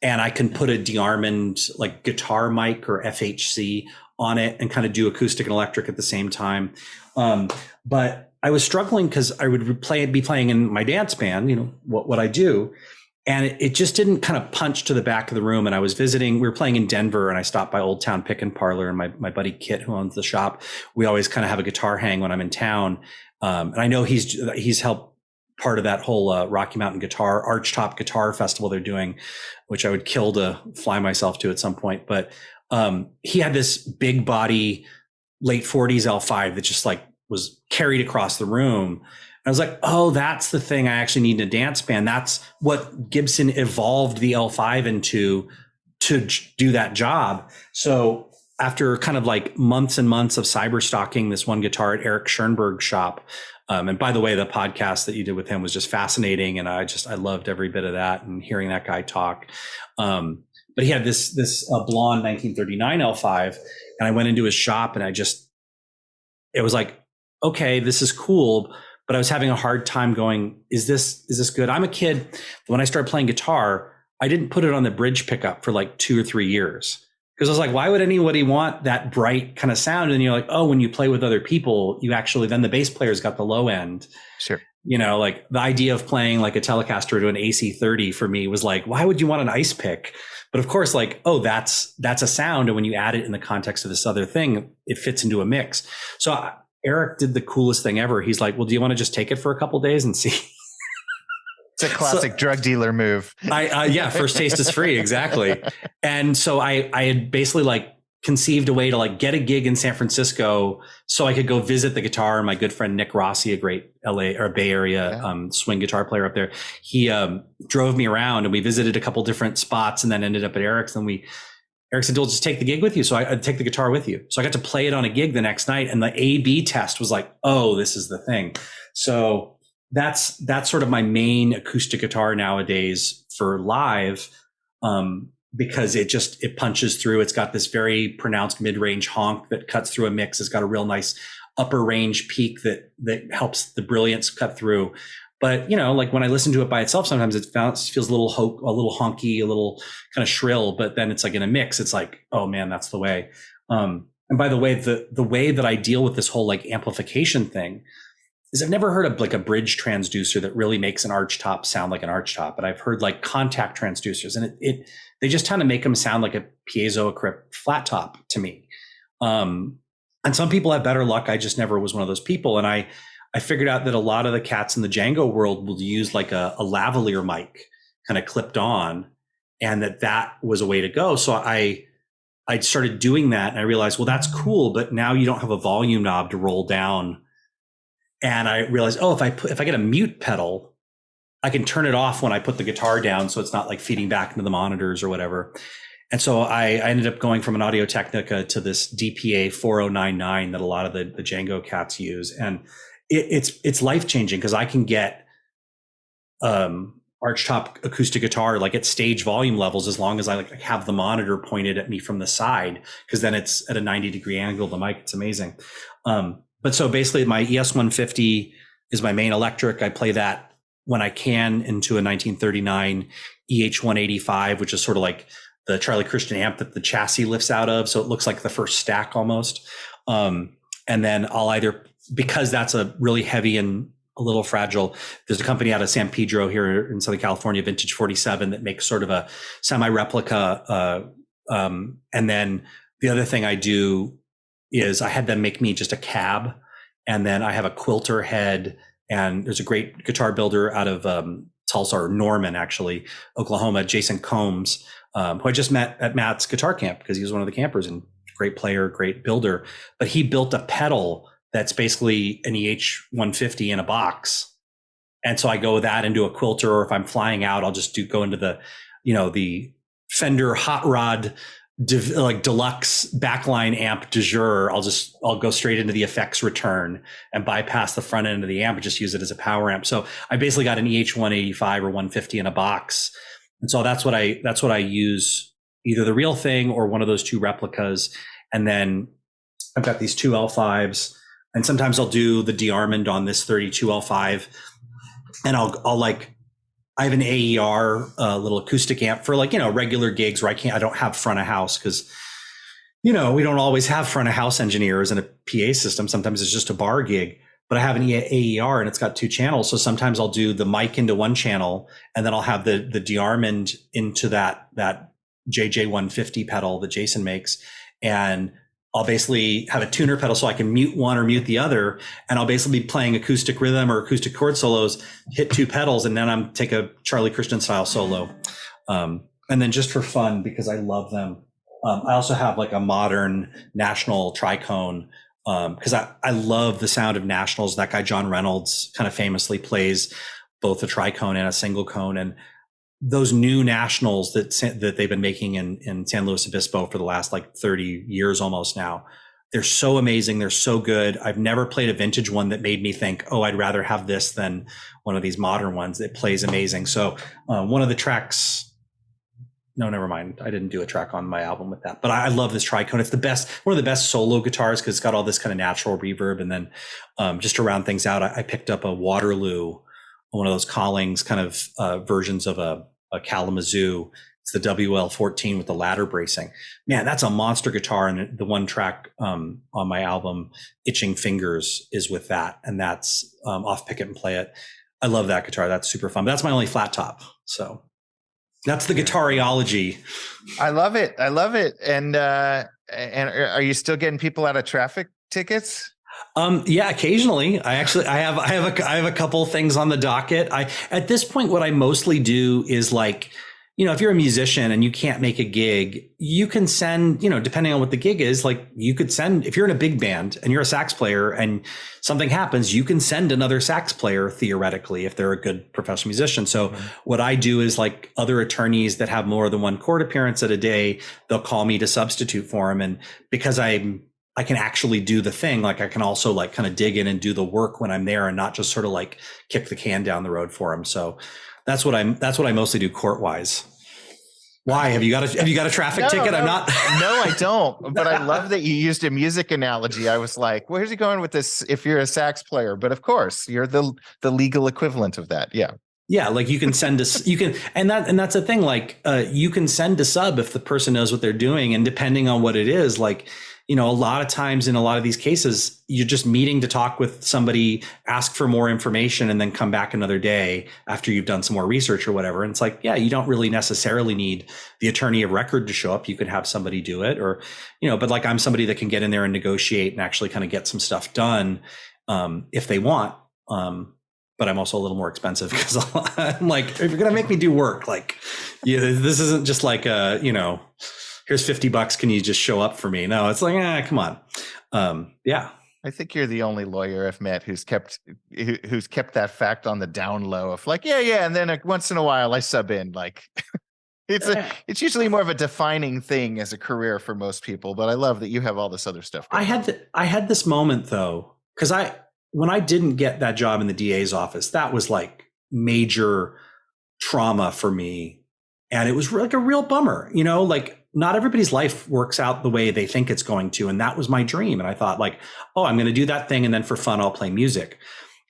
I can put a DeArmond like guitar mic or FHC on it and kind of do acoustic and electric at the same time. But I was struggling because I would be playing in my dance band, what I do. And it just didn't kind of punch to the back of the room. And I was we were playing in Denver, and I stopped by Old Town Pick and Parlor, and my buddy Kit, who owns the shop, we always kind of have a guitar hang when I'm in town. And I know he's helped part of that whole Rocky Mountain Archtop Guitar Festival they're doing, which I would kill to fly myself to at some point. But he had this big body late 40s L5 that just like was carried across the room. And I was like, oh, that's the thing I actually need in a dance band. That's what Gibson evolved the L5 into, to do that job. So after kind of like months and months of cyber stalking this one guitar at Eric Schoenberg's shop, and by the way, the podcast that you did with him was just fascinating. And I loved every bit of that and hearing that guy talk. But he had this blonde 1939 L5, and I went into his shop, and it was like, okay, this is cool. But I was having a hard time going, is this good? I'm a kid. When I started playing guitar, I didn't put it on the bridge pickup for like 2 or 3 years, Because I was like, why would anybody want that bright kind of sound? And you're like, oh, when you play with other people, you actually, then the bass player's got the low end. Sure. You know, like the idea of playing like a Telecaster to an AC30 for me was like, why would you want an ice pick? But of course, like, oh, that's a sound. And when you add it in the context of this other thing, it fits into a mix. So Eric did the coolest thing ever. He's like, well, do you want to just take it for a couple of days and see? It's a classic drug dealer move. Yeah, first taste is free. Exactly. And so I had basically like conceived a way to like get a gig in San Francisco so I could go visit the guitar. My good friend Nick Rossi, a great LA or Bay Area swing guitar player up there, he drove me around and we visited a couple different spots and then ended up at Eric's. And Eric said, "Well, just take the gig with you." So I'd take the guitar with you. So I got to play it on a gig the next night, and the A/B test was like, "Oh, this is the thing." So that's sort of my main acoustic guitar nowadays for live. Because it punches through. It's got this very pronounced mid-range honk that cuts through a mix. It's got a real nice upper range peak that helps the brilliance cut through. But, you know, like when I listen to it by itself, sometimes it feels a little honky, a little kind of shrill, but then it's like in a mix, it's like, oh man, that's the way. And by the way, the way that I deal with this whole like amplification thing is I've never heard of like a bridge transducer that really makes an arch top sound like an arch top, but I've heard like contact transducers, and they just kind of make them sound like a piezo equipped flat top to me. And some people have better luck. I just never was one of those people. And I figured out that a lot of the cats in the Django world will use like a lavalier mic kind of clipped on, and that was a way to go. So I started doing that, and I realized, well, that's cool, but now you don't have a volume knob to roll down. And I realized, oh, if I get a mute pedal, I can turn it off when I put the guitar down, so it's not like feeding back into the monitors or whatever. And so I ended up going from an Audio Technica to this DPA 4099 that a lot of the Django cats use, and it's life changing because I can get archtop acoustic guitar like at stage volume levels as long as I like have the monitor pointed at me from the side, because then it's at a 90-degree angle. The mic, it's amazing. But so basically my ES150 is my main electric. I play that when I can into a 1939 EH185, which is sort of like the Charlie Christian amp that the chassis lifts out of. So it looks like the first stack almost. And then I'll either, because that's a really heavy and a little fragile, there's a company out of San Pedro here in Southern California, Vintage 47, that makes sort of a semi-replica. And then the other thing I do is I had them make me just a cab, and then I have a quilter head, and there's a great guitar builder out of Tulsa, or Norman actually, Oklahoma, Jason Combs, who I just met at Matt's guitar camp because he was one of the campers, and great player, great builder. But he built a pedal that's basically an EH150 in a box. And so I go with that into a quilter, or if I'm flying out, I'll just go into the Fender Hot Rod like deluxe backline amp de jour. I'll go straight into the effects return and bypass the front end of the amp and just use it as a power amp. So I basically got an EH185 or 150 in a box. And so that's what I use, either the real thing or one of those two replicas. And then I've got these two L5s, and sometimes I'll do the de-Armand on this 32 L5, and I'll like, I have an AER little acoustic amp for like, regular gigs where I don't have front of house, because, we don't always have front of house engineers and a PA system. Sometimes it's just a bar gig, but I have an AER and it's got two channels. So sometimes I'll do the mic into one channel, and then I'll have the de-Armand into that JJ150 pedal that Jason makes. And I'll basically have a tuner pedal so I can mute one or mute the other. And I'll basically be playing acoustic rhythm or acoustic chord solos, hit two pedals, and then I'm take a Charlie Christian style solo. And then just for fun, because I love them, I also have like a modern National tricone, because I love the sound of Nationals. That guy, John Reynolds, kind of famously plays both a tricone and a single cone. And those new Nationals that they've been making in San Luis Obispo for the last like 30 years almost now, they're so amazing. They're so good. I've never played a vintage one that made me think, oh, I'd rather have this than one of these modern ones. It plays amazing. So one of the tracks, no, never mind. I didn't do a track on my album with that, but I love this tricone. It's one of the best solo guitars because it's got all this kind of natural reverb. And then just to round things out, I picked up a Waterloo, one of those Collings kind of versions of a Kalamazoo, It's the WL-14 with the ladder bracing. Man, that's a monster guitar. And the one track on my album, Itching Fingers, is with that. And that's off Pick It and Play It. I love that guitar. That's super fun. But that's my only flat top. So that's the guitariology. I love it. And are you still getting people out of traffic tickets? Yeah, occasionally. I have a couple things on the docket. At this point, what I mostly do is like, if you're a musician and you can't make a gig, you can send, depending on what the gig is, like you could send, if you're in a big band and you're a sax player and something happens, you can send another sax player theoretically if they're a good professional musician. So what I do is like other attorneys that have more than one court appearance at a day, they'll call me to substitute for them. And because I can actually do the thing, like I can also like kind of dig in and do the work when I'm there and not just sort of like kick the can down the road for them. So that's what I mostly do court wise. Why? Have you got a traffic ticket? I'm not. No, I don't. But I love that you used a music analogy. I was like, where's he going with this? If you're a sax player, but of course you're the legal equivalent of that. Yeah. Yeah. Like you can send us, and that's the thing. Like, you can send a sub if the person knows what they're doing. And depending on what it is, like, a lot of times in a lot of these cases, you're just meeting to talk with somebody, ask for more information, and then come back another day after you've done some more research or whatever. And it's like, yeah, you don't really necessarily need the attorney of record to show up. You could have somebody do it, or, but like I'm somebody that can get in there and negotiate and actually kind of get some stuff done if they want. But I'm also a little more expensive because I'm like, if you're going to make me do work, like, this isn't just like here's $50. Can you just show up for me? No, it's like, come on. Yeah. I think you're the only lawyer I've met who's kept that fact on the down low of like, yeah. And then once in a while I sub in, like it's usually more of a defining thing as a career for most people. But I love that you have all this other stuff going on. I had this moment though, because when I didn't get that job in the DA's office, that was like major trauma for me. And it was like a real bummer, like not everybody's life works out the way they think it's going to. And that was my dream. And I thought like, oh, I'm going to do that thing. And then for fun, I'll play music.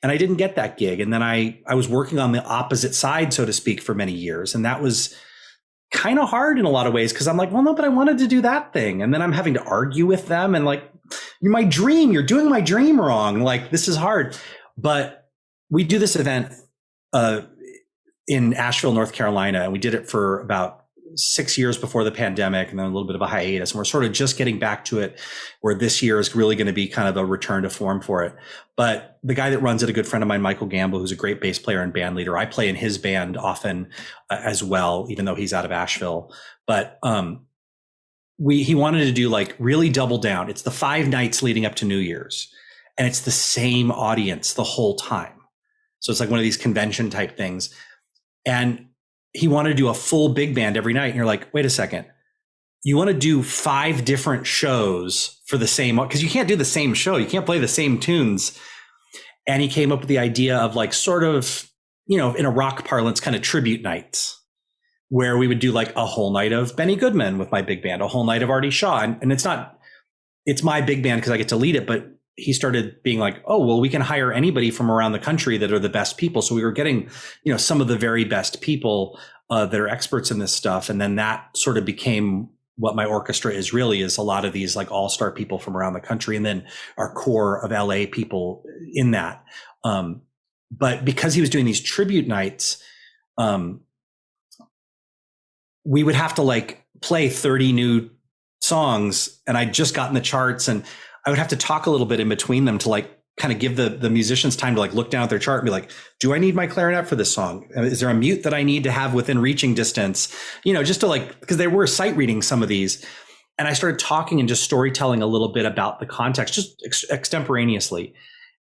And I didn't get that gig. And then I was working on the opposite side, so to speak, for many years. And that was kind of hard in a lot of ways. Cause I'm like, well, no, but I wanted to do that thing. And then I'm having to argue with them and like, you're doing my dream wrong. Like, this is hard. But we do this event in Asheville, North Carolina. And we did it for about 6 years before the pandemic, and then a little bit of a hiatus. And we're sort of just getting back to it, where this year is really going to be kind of a return to form for it. But the guy that runs it, a good friend of mine, Michael Gamble, who's a great bass player and band leader. I play in his band often as well, even though he's out of Asheville. But he wanted to do like really double down. It's the 5 nights leading up to New Year's, and it's the same audience the whole time. So it's like one of these convention type things. And he wanted to do a full big band every night. And you're like, wait a second. You want to do 5 different shows for the same, because you can't do the same show. You can't play the same tunes. And he came up with the idea of like sort of, in a rock parlance, kind of tribute nights, where we would do like a whole night of Benny Goodman with my big band, a whole night of Artie Shaw. And it's my big band because I get to lead it, but he started being like, oh, well, we can hire anybody from around the country that are the best people. So we were getting, some of the very best people that are experts in this stuff. And then that sort of became what my orchestra is a lot of these like all-star people from around the country. And then our core of LA people in that. But because he was doing these tribute nights, we would have to like play 30 new songs. And I'd just gotten the charts, and I would have to talk a little bit in between them to like kind of give the musicians time to like look down at their chart and be like, do I need my clarinet for this song? Is there a mute that I need to have within reaching distance? Just to like, because they were sight reading some of these. And I started talking and just storytelling a little bit about the context, just extemporaneously.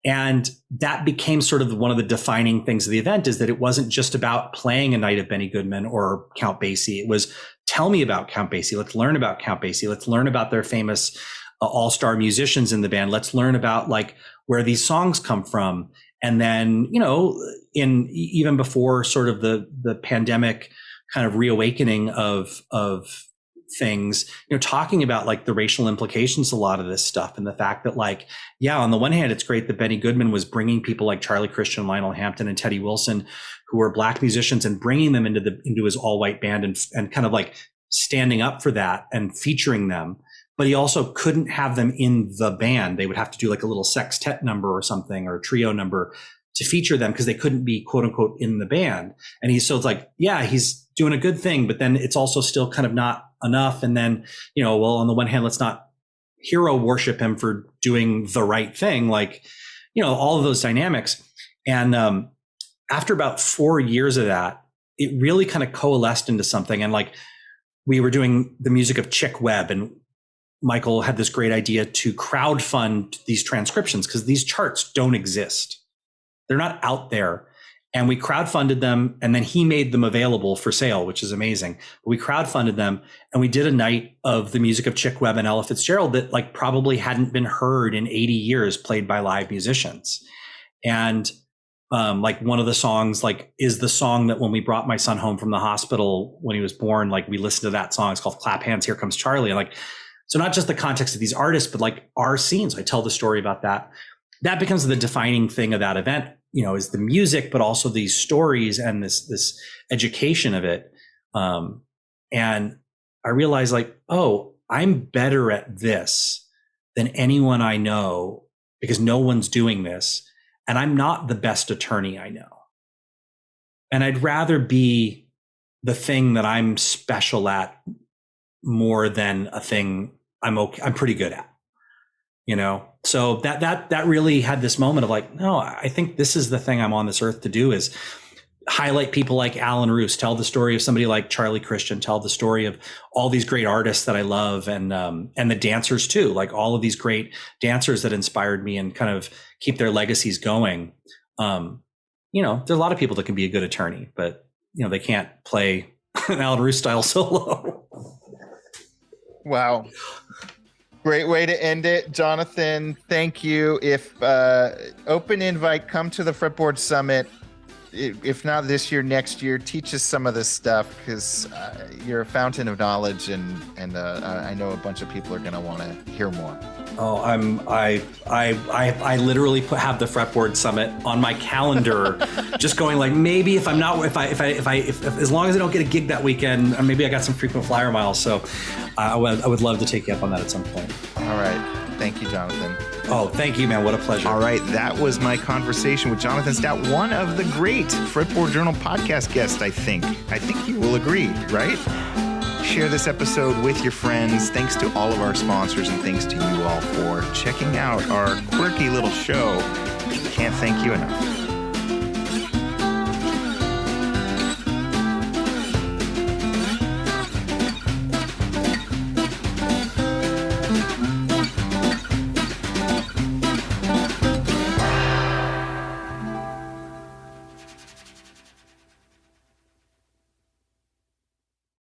And that became sort of one of the defining things of the event, is that it wasn't just about playing a night of Benny Goodman or Count Basie. It was, tell me about Count Basie. Let's learn about Count Basie. Let's learn about their famous all-star musicians in the band. Let's learn about like where these songs come from. And then, in even before sort of the pandemic kind of reawakening of things, talking about like the racial implications, a lot of this stuff, and the fact that like, yeah, on the one hand, it's great that Benny Goodman was bringing people like Charlie Christian, Lionel Hampton, and Teddy Wilson, who were Black musicians, and bringing them into his all white band and kind of like standing up for that and featuring them. But he also couldn't have them in the band. They would have to do like a little sextet number or something, or a trio number to feature them, because they couldn't be quote unquote in the band. And it's like, yeah, he's doing a good thing, but then it's also still kind of not enough. And then, well, on the one hand, let's not hero worship him for doing the right thing. Like, all of those dynamics. And after about 4 years of that, it really kind of coalesced into something. And like, we were doing the music of Chick Webb, and Michael had this great idea to crowdfund these transcriptions, because these charts don't exist. They're not out there. And we crowdfunded them, and then he made them available for sale, which is amazing. We crowdfunded them, and we did a night of the music of Chick Webb and Ella Fitzgerald that like probably hadn't been heard in 80 years, played by live musicians. And like one of the songs like is the song that when we brought my son home from the hospital when he was born, like we listened to that song. It's called Clap Hands, Here Comes Charlie. And like, so not just the context of these artists, but like our scenes. I tell the story about that. That becomes the defining thing of that event, is the music, but also these stories and this education of it. And I realized like, oh, I'm better at this than anyone I know, because no one's doing this. And I'm not the best attorney I know. And I'd rather be the thing that I'm special at more than a thing I'm pretty good at, So that really had this moment of like, no, I think this is the thing I'm on this earth to do, is highlight people like Allan Reuss, tell the story of somebody like Charlie Christian, tell the story of all these great artists that I love, and the dancers too, like all of these great dancers that inspired me and kind of keep their legacies going. There's a lot of people that can be a good attorney, but they can't play an Allan Reuss style solo. Wow. Great way to end it. Jonathan, thank you. If open invite, come to the Fretboard Summit. If not this year, next year, teach us some of this stuff, because you're a fountain of knowledge, and I know a bunch of people are going to want to hear more. Oh, I literally have the Fretboard Summit on my calendar, just going like, maybe if as long as I don't get a gig that weekend, maybe I got some frequent flyer miles. So I would love to take you up on that at some point. All right. Thank you, Jonathan. Oh, thank you, man. What a pleasure. All right. That was my conversation with Jonathan Stout, one of the great Fretboard Journal podcast guests, I think. I think you will agree, right? Share this episode with your friends. Thanks to all of our sponsors, and thanks to you all for checking out our quirky little show. Can't thank you enough.